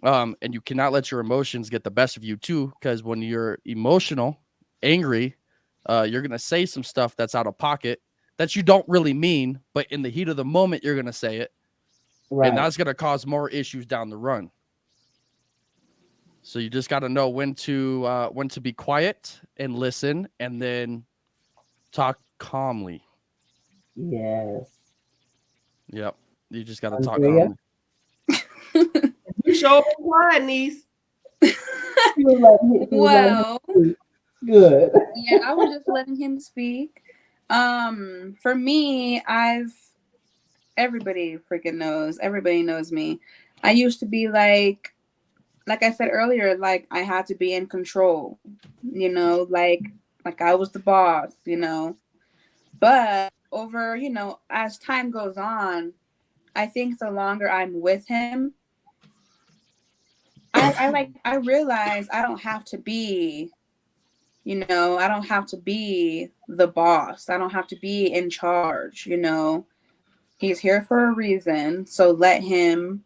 and you cannot let your emotions get the best of you too, because when you're emotional, angry, you're gonna say some stuff that's out of pocket that you don't really mean, but in the heat of the moment, you're going to say it. Right. And that's going to cause more issues down the run. So you just got to know when to be quiet and listen and then talk calmly. Yes. Yep. You just got to talk calmly. You show up quiet, niece. Well, good. Yeah, I was just letting him speak. For me, everybody freaking knows. Everybody knows me. I used to be like I said earlier, like I had to be in control, like I was the boss, But over, as time goes on, I think the longer I'm with him, I realize I don't have to be, I don't have to be the boss. I don't have to be in charge, He's here for a reason. So let him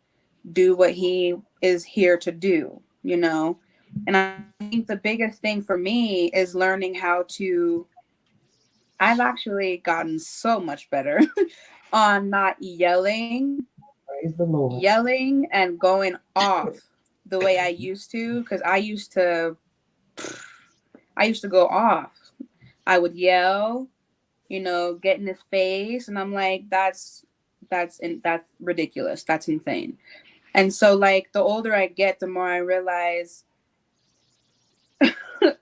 do what he is here to do, And I think the biggest thing for me is learning how to, I've actually gotten so much better on not yelling. Praise the Lord. Yelling and going off the way I used to, because I used to go off. I would yell, get in his face, and I'm like, that's ridiculous. That's insane. And so, like, the older I get, the more I realize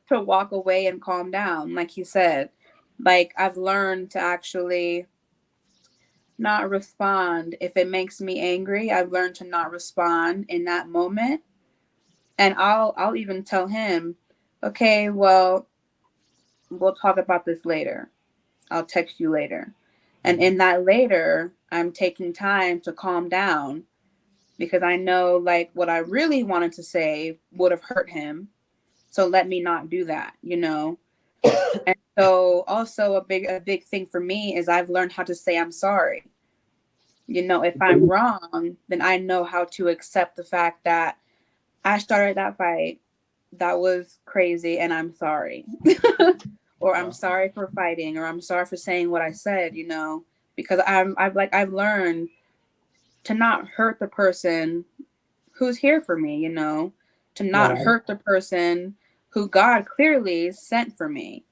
to walk away and calm down. Like he said, like I've learned to actually not respond if it makes me angry. I've learned to not respond in that moment. And I'll even tell him, okay, well, we'll talk about this later. I'll text you later. And in that later, I'm taking time to calm down because I know like what I really wanted to say would have hurt him. So let me not do that, And so also a big thing for me is I've learned how to say I'm sorry. If I'm wrong, then I know how to accept the fact that I started that fight. That was crazy and I'm sorry. or I'm sorry for fighting, or I'm sorry for saying what I said, you know, because I've learned to not hurt the person who's here for me, you know, to not hurt the person who God clearly sent for me,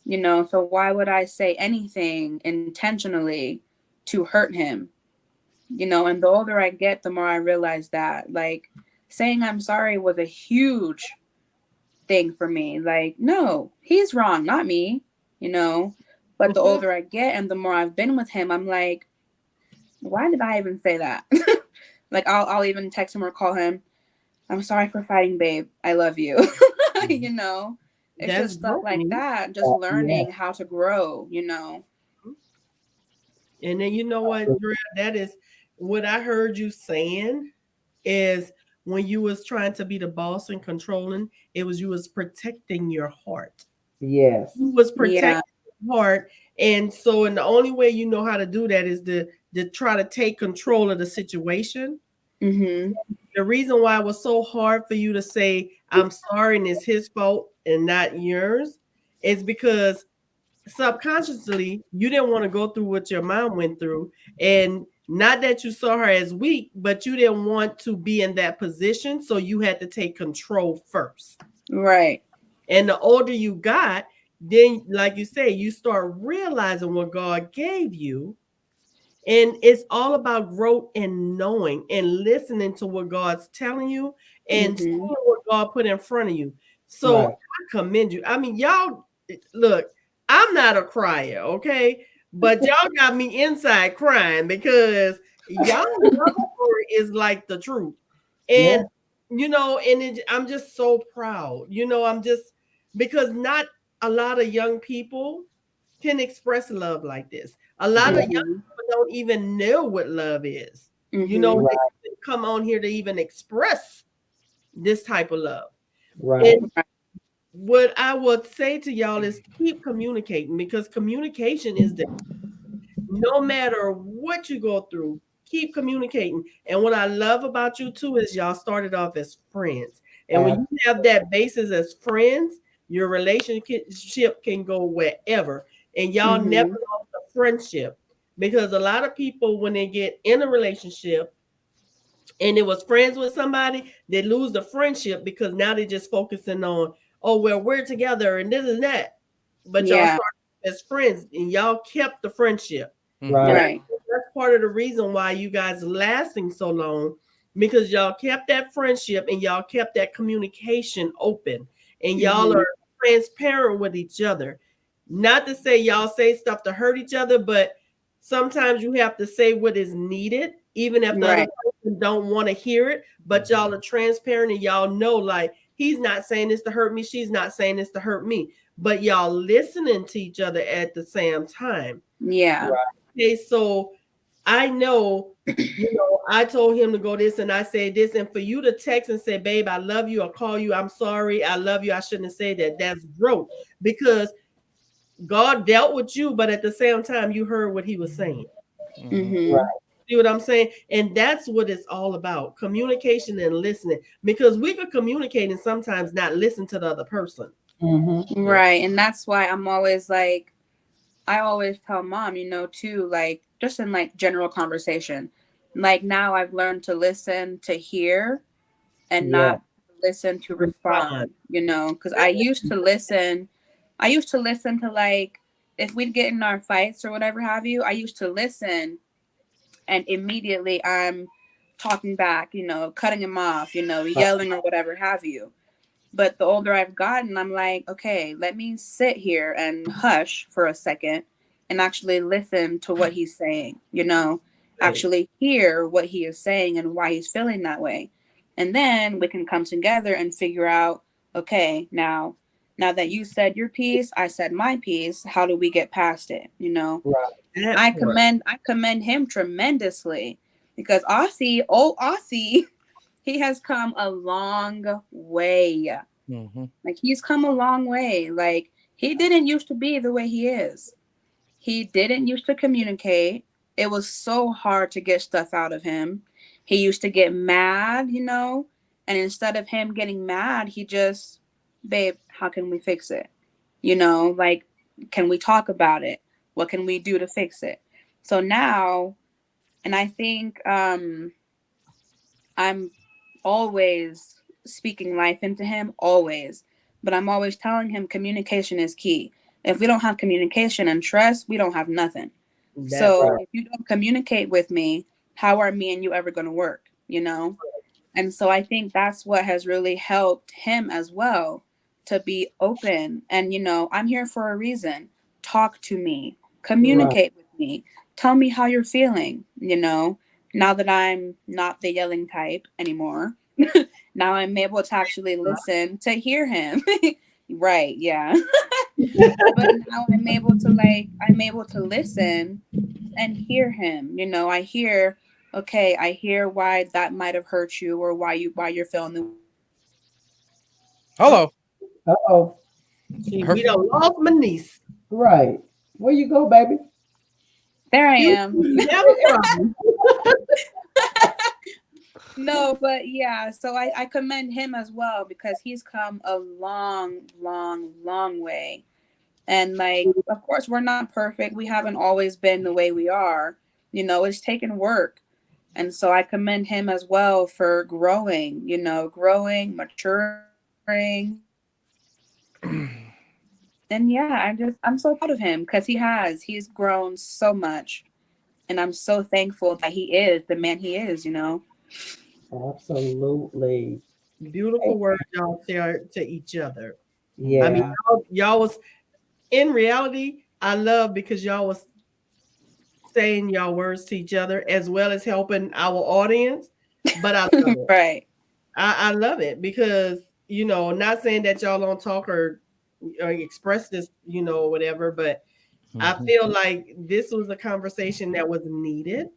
you know. So why would I say anything intentionally to hurt him, you know? And the older I get, the more I realize that, like, saying I'm sorry was a huge thing for me. Like, no, he's wrong, not me, you know. But the older I get and the more I've been with him, I'm like, why did I even say that? Like, I'll even text him or call him, I'm sorry for fighting, babe, I love you. You know, it's That's just stuff like growing. that, just learning how to grow, you know. And then you know what, Drea, that is what I heard you saying is when you was trying to be the boss and controlling, it was you was protecting your heart. Yes. You was protecting Yeah. your heart. And so, and the only way you know how to do that is to try to take control of the situation. Mm-hmm. The reason why it was so hard for you to say, I'm sorry, and it's his fault and not yours, is because subconsciously you didn't want to go through what your mom went through. And not that you saw her as weak, but you didn't want to be in that position. So you had to take control first. Right. And the older you got, then, like you say, you start realizing what God gave you. And it's all about growth and knowing and listening to what God's telling you and seeing what God put in front of you. So I commend you. I mean, y'all, look, I'm not a crier, okay? But y'all got me inside crying because y'all story is like the truth. And, you know, and I'm just so proud. You know, I'm just, because not a lot of young people can express love like this. A lot of young people don't even know what love is. You know, they come on here to even express this type of love. And what I would say to y'all is keep communicating, because communication is the, no matter what you go through, keep communicating. And what I love about you too is y'all started off as friends. And when you have that basis as friends, your relationship can go wherever. And y'all never lost a friendship, because a lot of people, when they get in a relationship and it was friends with somebody, they lose the friendship because now they're just focusing on, oh, well, we're together and this and that. But y'all started as friends and y'all kept the friendship. Right. That's part of the reason why you guys are lasting so long, because y'all kept that friendship and y'all kept that communication open, and y'all are transparent with each other. Not to say y'all say stuff to hurt each other, but sometimes you have to say what is needed, even if the other person don't want to hear it. But y'all are transparent and y'all know, like, he's not saying this to hurt me, she's not saying this to hurt me, but y'all listening to each other at the same time. Yeah. Okay, so I know, you know, I told him to go this and I said this, and for you to text and say, babe, I love you, or call you, I'm sorry, I love you, I shouldn't have said that. That's growth, because God dealt with you, but at the same time, you heard what he was saying. See what I'm saying? And that's what it's all about, communication and listening, because we could communicate and sometimes not listen to the other person. Right. And that's why I'm always like, I always tell mom, you know, too, like, just in like general conversation, like, now I've learned to listen to hear and not listen to respond, you know, because I used to listen to, like, if we'd get in our fights or whatever have you, I used to listen and immediately I'm talking back, you know, cutting him off, you know, yelling or whatever have you. But the older I've gotten, I'm like, okay, let me sit here and hush for a second and actually listen to what he's saying, you know, actually hear what he is saying and why he's feeling that way. And then we can come together and figure out, okay, now that you said your piece, I said my piece, how do we get past it? You know, I commend him tremendously, because Aussie, he has come a long way. Like, he's come a long way. Like, he didn't used to be the way he is. He didn't used to communicate. It was so hard to get stuff out of him. He used to get mad, you know, and instead of him getting mad, he just, babe, how can we fix it? Like, can we talk about it? What can we do to fix it? So now, and I think I'm always speaking life into him, always. But I'm always telling him communication is key. If we don't have communication and trust, we don't have nothing. So if you don't communicate with me, how are me and you ever going to work? And so I think that's what has really helped him as well, to be open. And, I'm here for a reason. Talk to me, communicate with me, tell me how you're feeling, now that I'm not the yelling type anymore. Now I'm able to actually listen to hear him. Right. Yeah. But now I'm able to listen and hear him. I hear, okay, I hear why that might have hurt you, or why you're feeling the. Hello. Uh-oh. See, we don't lost my niece. Right. Where you go, baby? There I am. Never problem. No, but yeah, so I commend him as well, because he's come a long, long, long way. And like, of course, we're not perfect. We haven't always been the way we are. It's taken work. And so I commend him as well for growing, maturing. And yeah, I'm so proud of him, because he's grown so much. And I'm so thankful that he is the man he is, Absolutely. Beautiful words y'all share to each other. Yeah. I mean, y'all was, in reality, I love because y'all was saying y'all words to each other as well as helping our audience. But I love it. Right. I love it because, not saying that y'all don't talk or express this, whatever, but I feel like this was a conversation that was needed,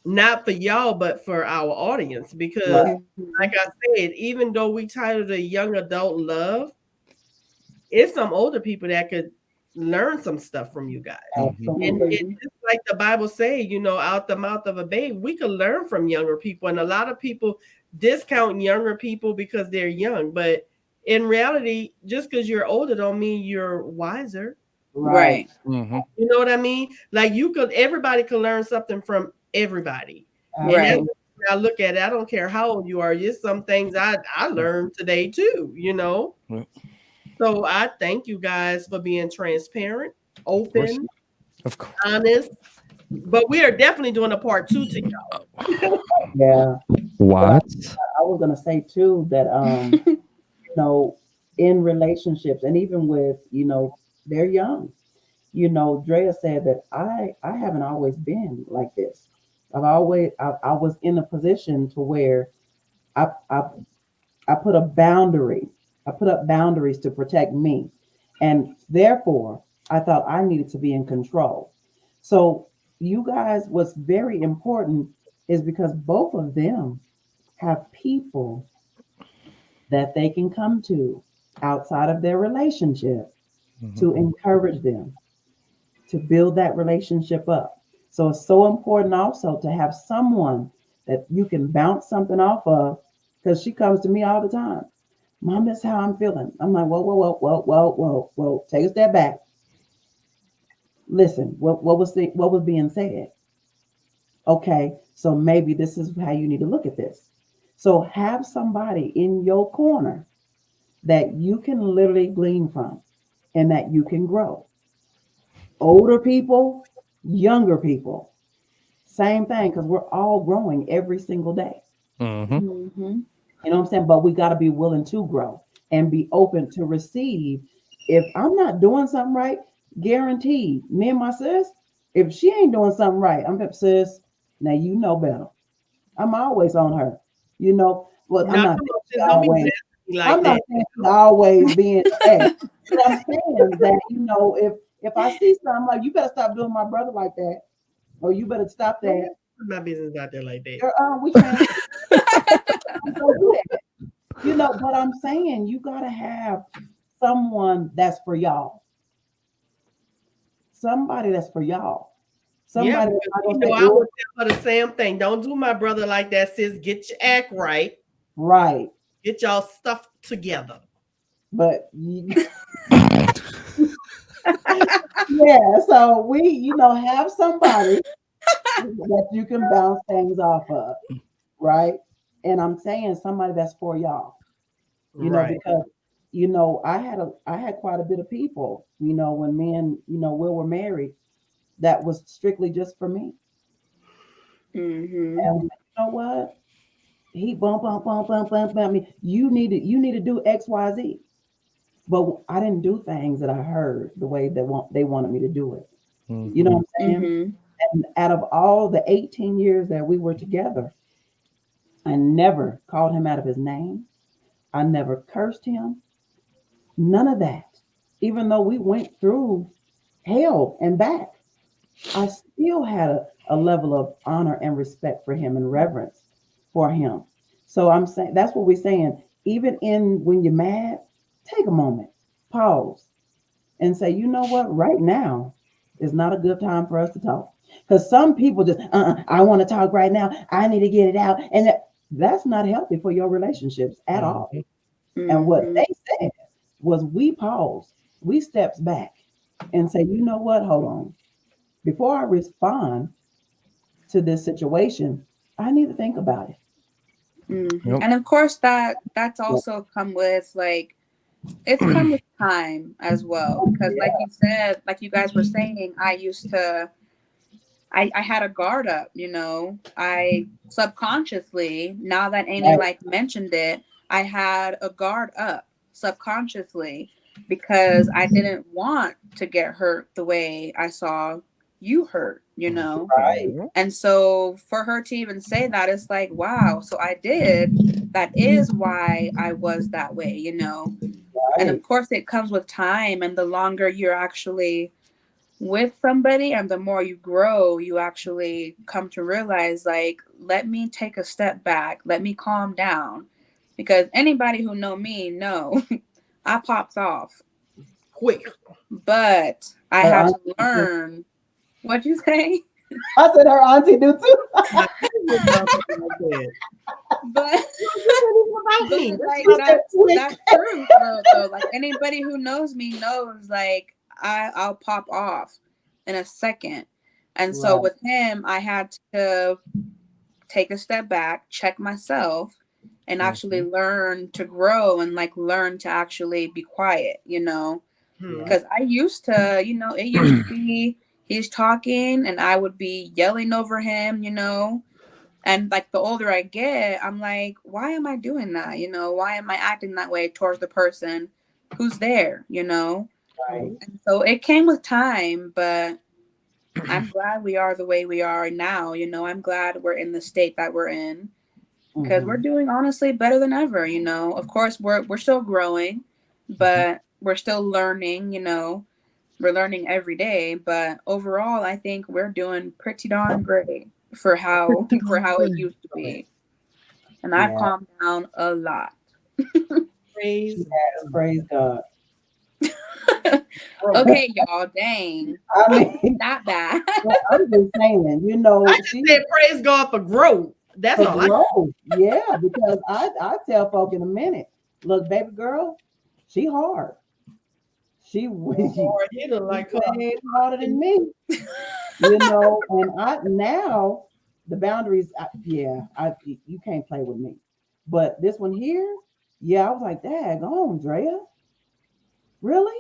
not for y'all, but for our audience. Because, like I said, even though we titled a young adult love, it's some older people that could learn some stuff from you guys. And just like the Bible say, out the mouth of a babe, we could learn from younger people. And a lot of people discount younger people because they're young. But in reality, just because you're older don't mean you're wiser. Right. You know what I mean? Like everybody can learn something from everybody. Right. And I look at it, I don't care how old you are. Just some things I learned today too, So I thank you guys for being transparent, open, of course, honest. But we are definitely doing a part 2 to y'all. Yeah. What? I was gonna say too that in relationships, and even with they're young. Drea said that I haven't always been like this. I was in a position to where I put a boundary. I put up boundaries to protect me. And therefore, I thought I needed to be in control. So you guys, what's very important is because both of them have people that they can come to outside of their relationship to encourage them, to build that relationship up. So it's so important also to have someone that you can bounce something off of, because she comes to me all the time. Mom, that's how I'm feeling. I'm like, whoa. Take a step back. Listen, what was being said? Okay, so maybe this is how you need to look at this. So have somebody in your corner that you can literally glean from and that you can grow. Older people, younger people, same thing, because we're all growing every single day. You know what I'm saying? But we got to be willing to grow and be open to receive. If I'm not doing something right, guaranteed, me and my sis, if she ain't doing something right, I'm like, sis, now you know better. I'm always on her. Well, I'm not always. I'm not saying always being that. But I'm saying that, if I see something, like, you better stop doing my brother like that, or you better stop that. My business out there like that. We trying to do that. But I'm saying you gotta have someone that's for y'all. Somebody that's for y'all. Somebody. Yeah, I would tell her the same thing. Don't do my brother like that, sis. Get your act right. Right. Get y'all stuff together. But Yeah, so we, have somebody that you can bounce things off of, right? And I'm saying somebody that's for y'all, Right. because I had quite a bit of people, when me and Will were married, that was strictly just for me. Mm-hmm. And you know what? He bump me. You need to do X, Y, Z. But I didn't do things that I heard the way they wanted me to do it. You know what I'm saying? Mm-hmm. And out of all the 18 years that we were together, I never called him out of his name. I never cursed him. None of that. Even though we went through hell and back, I still had a level of honor and respect for him and reverence for him. So I'm saying that's what we're saying. Even in when you're mad, take a moment, pause, and say, you know what, right now is not a good time for us to talk. Because some people just, I want to talk right now. I need to get it out. And that's not healthy for your relationships at all. And what Mm-hmm. they said was we paused, we steps back and say, you know what, hold on. Before I respond to this situation, I need to think about it. Mm-hmm. Yep. And of course that's also come with like it's come with time as well because like you said, like you guys were saying, I had a guard up, I subconsciously, now that Amy Right. like mentioned it, I had a guard up subconsciously because I didn't want to get hurt the way I saw you hurt. Right. And so for her to even say that, it's like, wow, so I did. That is why I was that way. And of Right. course, it comes with time. And the longer you're actually with somebody and the more you grow, you actually come to realize, like, let me take a step back. Let me calm down. Because anybody who know me know I pops off. Quick. But I Her had auntie, to learn. What'd you say? I said her auntie do too. My kids was not like that. But About me. but like That's quick. that's true though. Like anybody who knows me knows like I'll pop off in a second. And so Right. with him, I had to take a step back, check myself, and actually learn to grow and like learn to actually be quiet. Hmm. Because I used to, it used to be he's talking and I would be yelling over him. And like the older I get, I'm like, why am I doing that? Why am I acting that way towards the person who's there? Right. And so it came with time, but I'm glad we are the way we are now. I'm glad we're in the state that we're in because we're Mhm. doing honestly better than ever. Of course we're still growing, but we're still learning. We're learning every day, but overall, I think we're doing pretty darn great for how it used to be. And I've Yeah. calmed down a lot. Praise. Yes, praise God. Okay, y'all, dang, I mean, not bad. I'm just saying, I just she said praise God for growth. That's for all I growth. Yeah, because I tell folk in a minute, look, baby girl, she hard. She hard hitter like her. way harder than me. And I now the boundaries, you can't play with me. But this one here, yeah, I was like, dag on, Drea, really?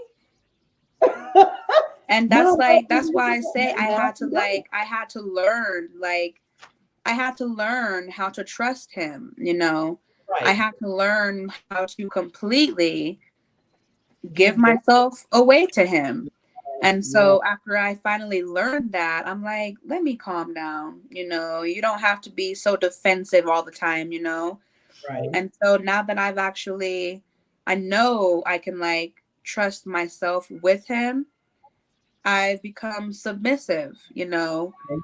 And Mom, that's why I say I had to learn how to trust him. I Right. had to learn how to completely give myself away to him. And so after I finally learned that, I'm like, let me calm down. You don't have to be so defensive all the time. Right. And so now that I know I can like trust myself with him, I've become submissive.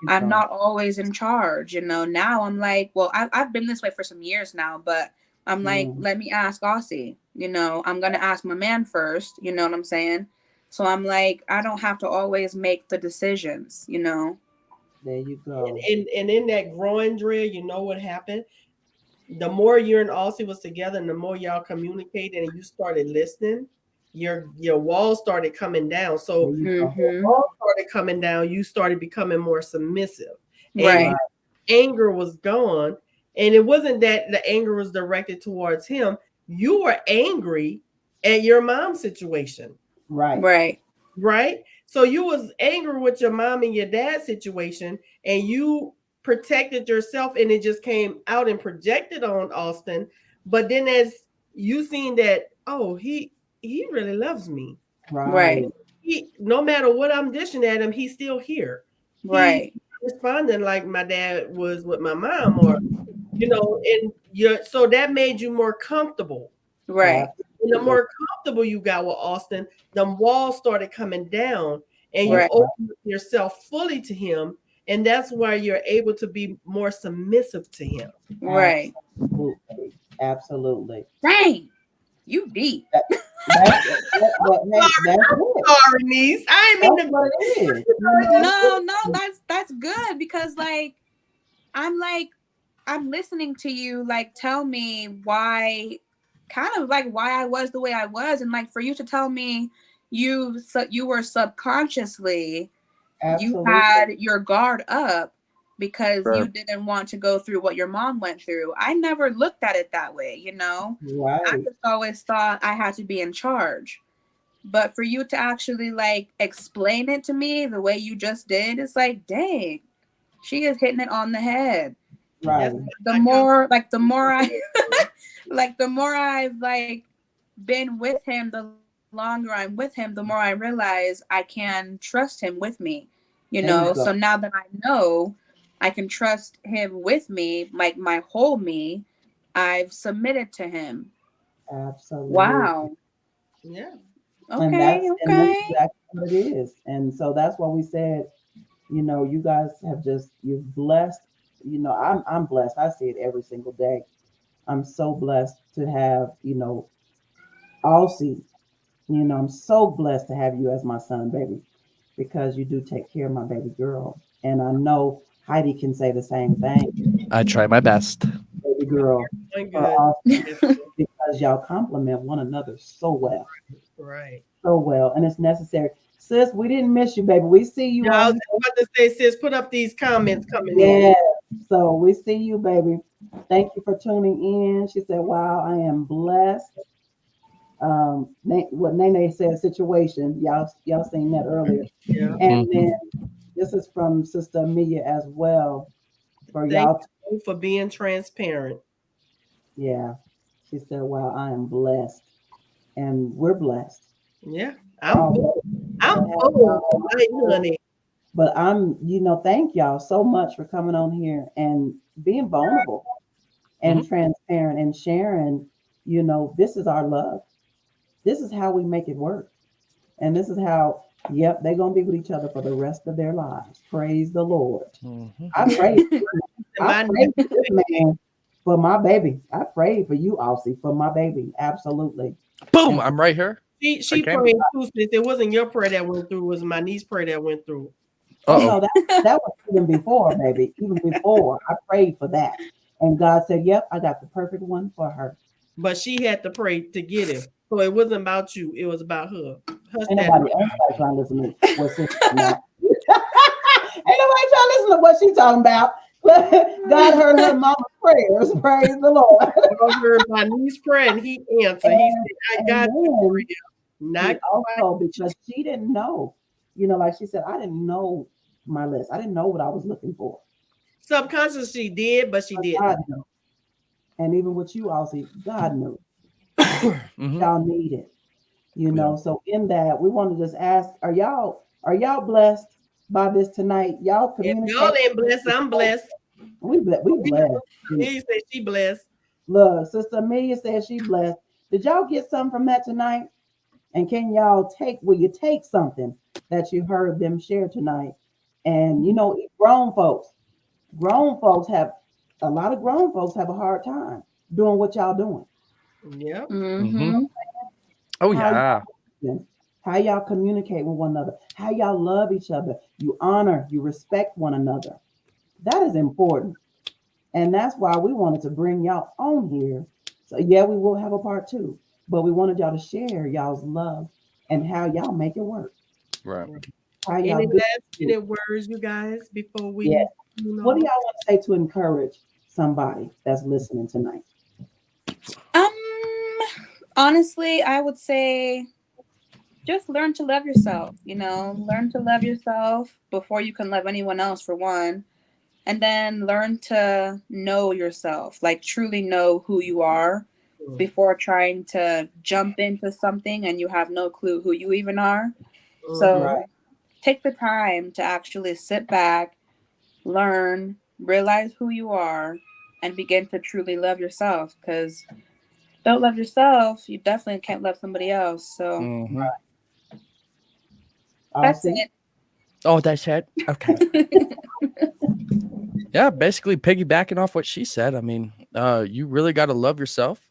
I'm not always in charge. Now I'm like, well, I've been this way for some years now, but I'm like, let me ask Aussie. I'm going to ask my man first. You know what I'm saying? So I'm like, I don't have to always make the decisions. There you go. And in that growing drill, you know what happened? The more you and Aussie was together and the more y'all communicated and you started listening, your walls started coming down. So Mhm. walls started coming down, you started becoming more submissive. And Right. anger was gone. And it wasn't that the anger was directed towards him. You were angry at your mom's situation. Right. Right. Right? So you was angry with your mom and your dad's situation, and you protected yourself, and it just came out and projected on Austin. But then as you seen that, oh, he really loves me. Right. He, no matter what I'm dishing at him, he's still here. Right. He responding like my dad was with my mom, or and so that made you more comfortable. Right. And the more comfortable you got with Austin, the walls started coming down, and you Right. opened yourself fully to him, and that's why you're able to be more submissive to him. Right. Absolutely. Dang, you deep. That's it. Sorry, niece. I ain't mean That's to. what it is. No, that's good because I'm listening to you tell me why I was the way I was, and for you to tell me you were subconsciously you Absolutely. had your guard up because Sure. you didn't want to go through what your mom went through. I never looked at it that way, Right. I just always thought I had to be in charge. But for you to actually explain it to me the way you just did, it's dang, she is hitting it on the head. Right. The more I've been with him, the longer I'm with him, the more I realize I can trust him with me, There you go. So now that I know I can trust him with me, my whole me, I've submitted to him. Absolutely. Wow. Yeah. And that's Okay. exactly what it is. And so that's why we said, you guys you've blessed, I'm blessed. I see it every single day. I'm so blessed to have, Aussie, I'm so blessed to have you as my son, baby, because you do take care of my baby girl. And I know Heidi can say the same thing, I try my best. baby girl, Doing for good. Austin, because y'all complement one another so well. Right. So well, and it's necessary. Sis, we didn't miss you, baby. We see you Yeah, I on was just about to say, sis, put up these comments coming Yeah. in. So we see you, baby. Thank you for tuning in. She said, "Wow, I am blessed." What Nene said, situation. Y'all seen that earlier. Yeah. And then this is from Sister Amelia as well. For Thank y'all, you for being transparent. yeah. She said, "Wow, I am blessed," and we're blessed. Yeah. Oh, I'm to have full y'all. tonight, honey. But thank y'all so much for coming on here and being vulnerable and transparent and sharing. This is our love. This is how we make it work. And this is how, yep, they're going to be with each other for the rest of their lives. Praise the Lord. I pray for this man, for my baby. I pray for you, Aussie, for my baby. Absolutely. Boom! I'm right here. She Okay. prayed too, sis. It wasn't your prayer that went through, it was my niece's prayer that went through. Oh, no, that was even before, baby. Even before. I prayed for that. And God said, yep, I got the perfect one for her. But she had to pray to get him. So it wasn't about you. It was about her. Ain't nobody trying to listen to what she's talking about. Ain't nobody trying to listen to what she's talking about. God heard her mama's prayers. Praise the Lord. God heard my niece's prayer and he answered. He said, I got you. Not also because she didn't know. Like she said, I didn't know my list. I didn't know what I was looking for. Subconsciously she did, but she didn't. God knew. And even with you, Aussie, God knew. Y'all need it. So in that, we want to just ask, are y'all blessed by this tonight? Y'all communicate. If y'all ain't blessed, I'm blessed. We blessed. Amelia said she blessed. Look, Sister Amelia said she blessed. Did y'all get something from that tonight? And will you take something that you heard them share tonight? And grown folks have a lot of grown folks have a hard time doing what y'all doing. Yeah. Oh yeah. How y'all communicate with one another, how y'all love each other, you honor, you respect one another. That is important. And that's why we wanted to bring y'all on here. So yeah, we will have a part 2. but we wanted y'all to share y'all's love and how y'all make it work. Right. How Any y'all do last it. minute words, you guys, before we Yeah. What do know? y'all want to say to encourage somebody that's listening tonight? Um, honestly, I would say just learn to love yourself. Learn to love yourself before you can love anyone else, for one. And then learn to know yourself, like truly know who you are before trying to jump into something and you have no clue who you even are. So Right. take the time to actually sit back, learn, realize who you are, and begin to truly love yourself. Because don't love yourself, you definitely can't love somebody else. So Mhm. that's Austin? it. Oh, that's it. Okay. Yeah, basically piggybacking off what she said. I mean, you really got to love yourself,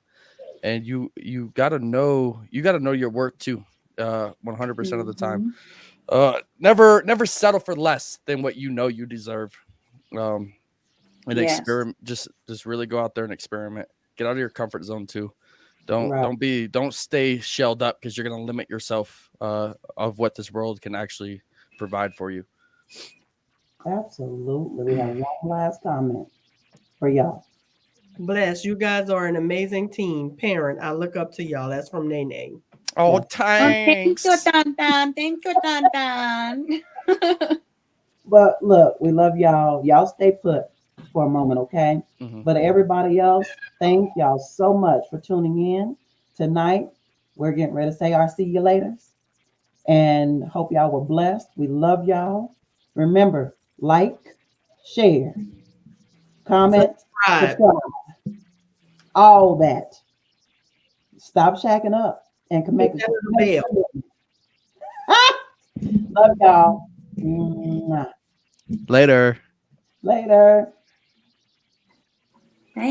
and you got to know your worth too. 100% of the time. Never settle for less than what you know you deserve. And Yes. experiment. Just really go out there and experiment. Get out of your comfort zone too. Right. Don't stay shelled up because you're gonna limit yourself of what this world can actually provide for you. Absolutely. We have one last comment for y'all. Bless. You guys are an amazing team. Parent, I look up to y'all. That's from Nene. Oh, Yeah. Thank you, thanks. Tan Tan. Thank you, Tan Tan. But look, we love y'all. Y'all stay put for a moment, okay? Mhm. But everybody else, thank y'all so much for tuning in tonight. We're getting ready to say our see you laters and hope y'all were blessed. We love y'all. Remember, like, share, comment, Subscribe. subscribe, all that. Stop shacking up and can make Hit a that little bell. Love y'all. Mwah. Later. Later. Bye.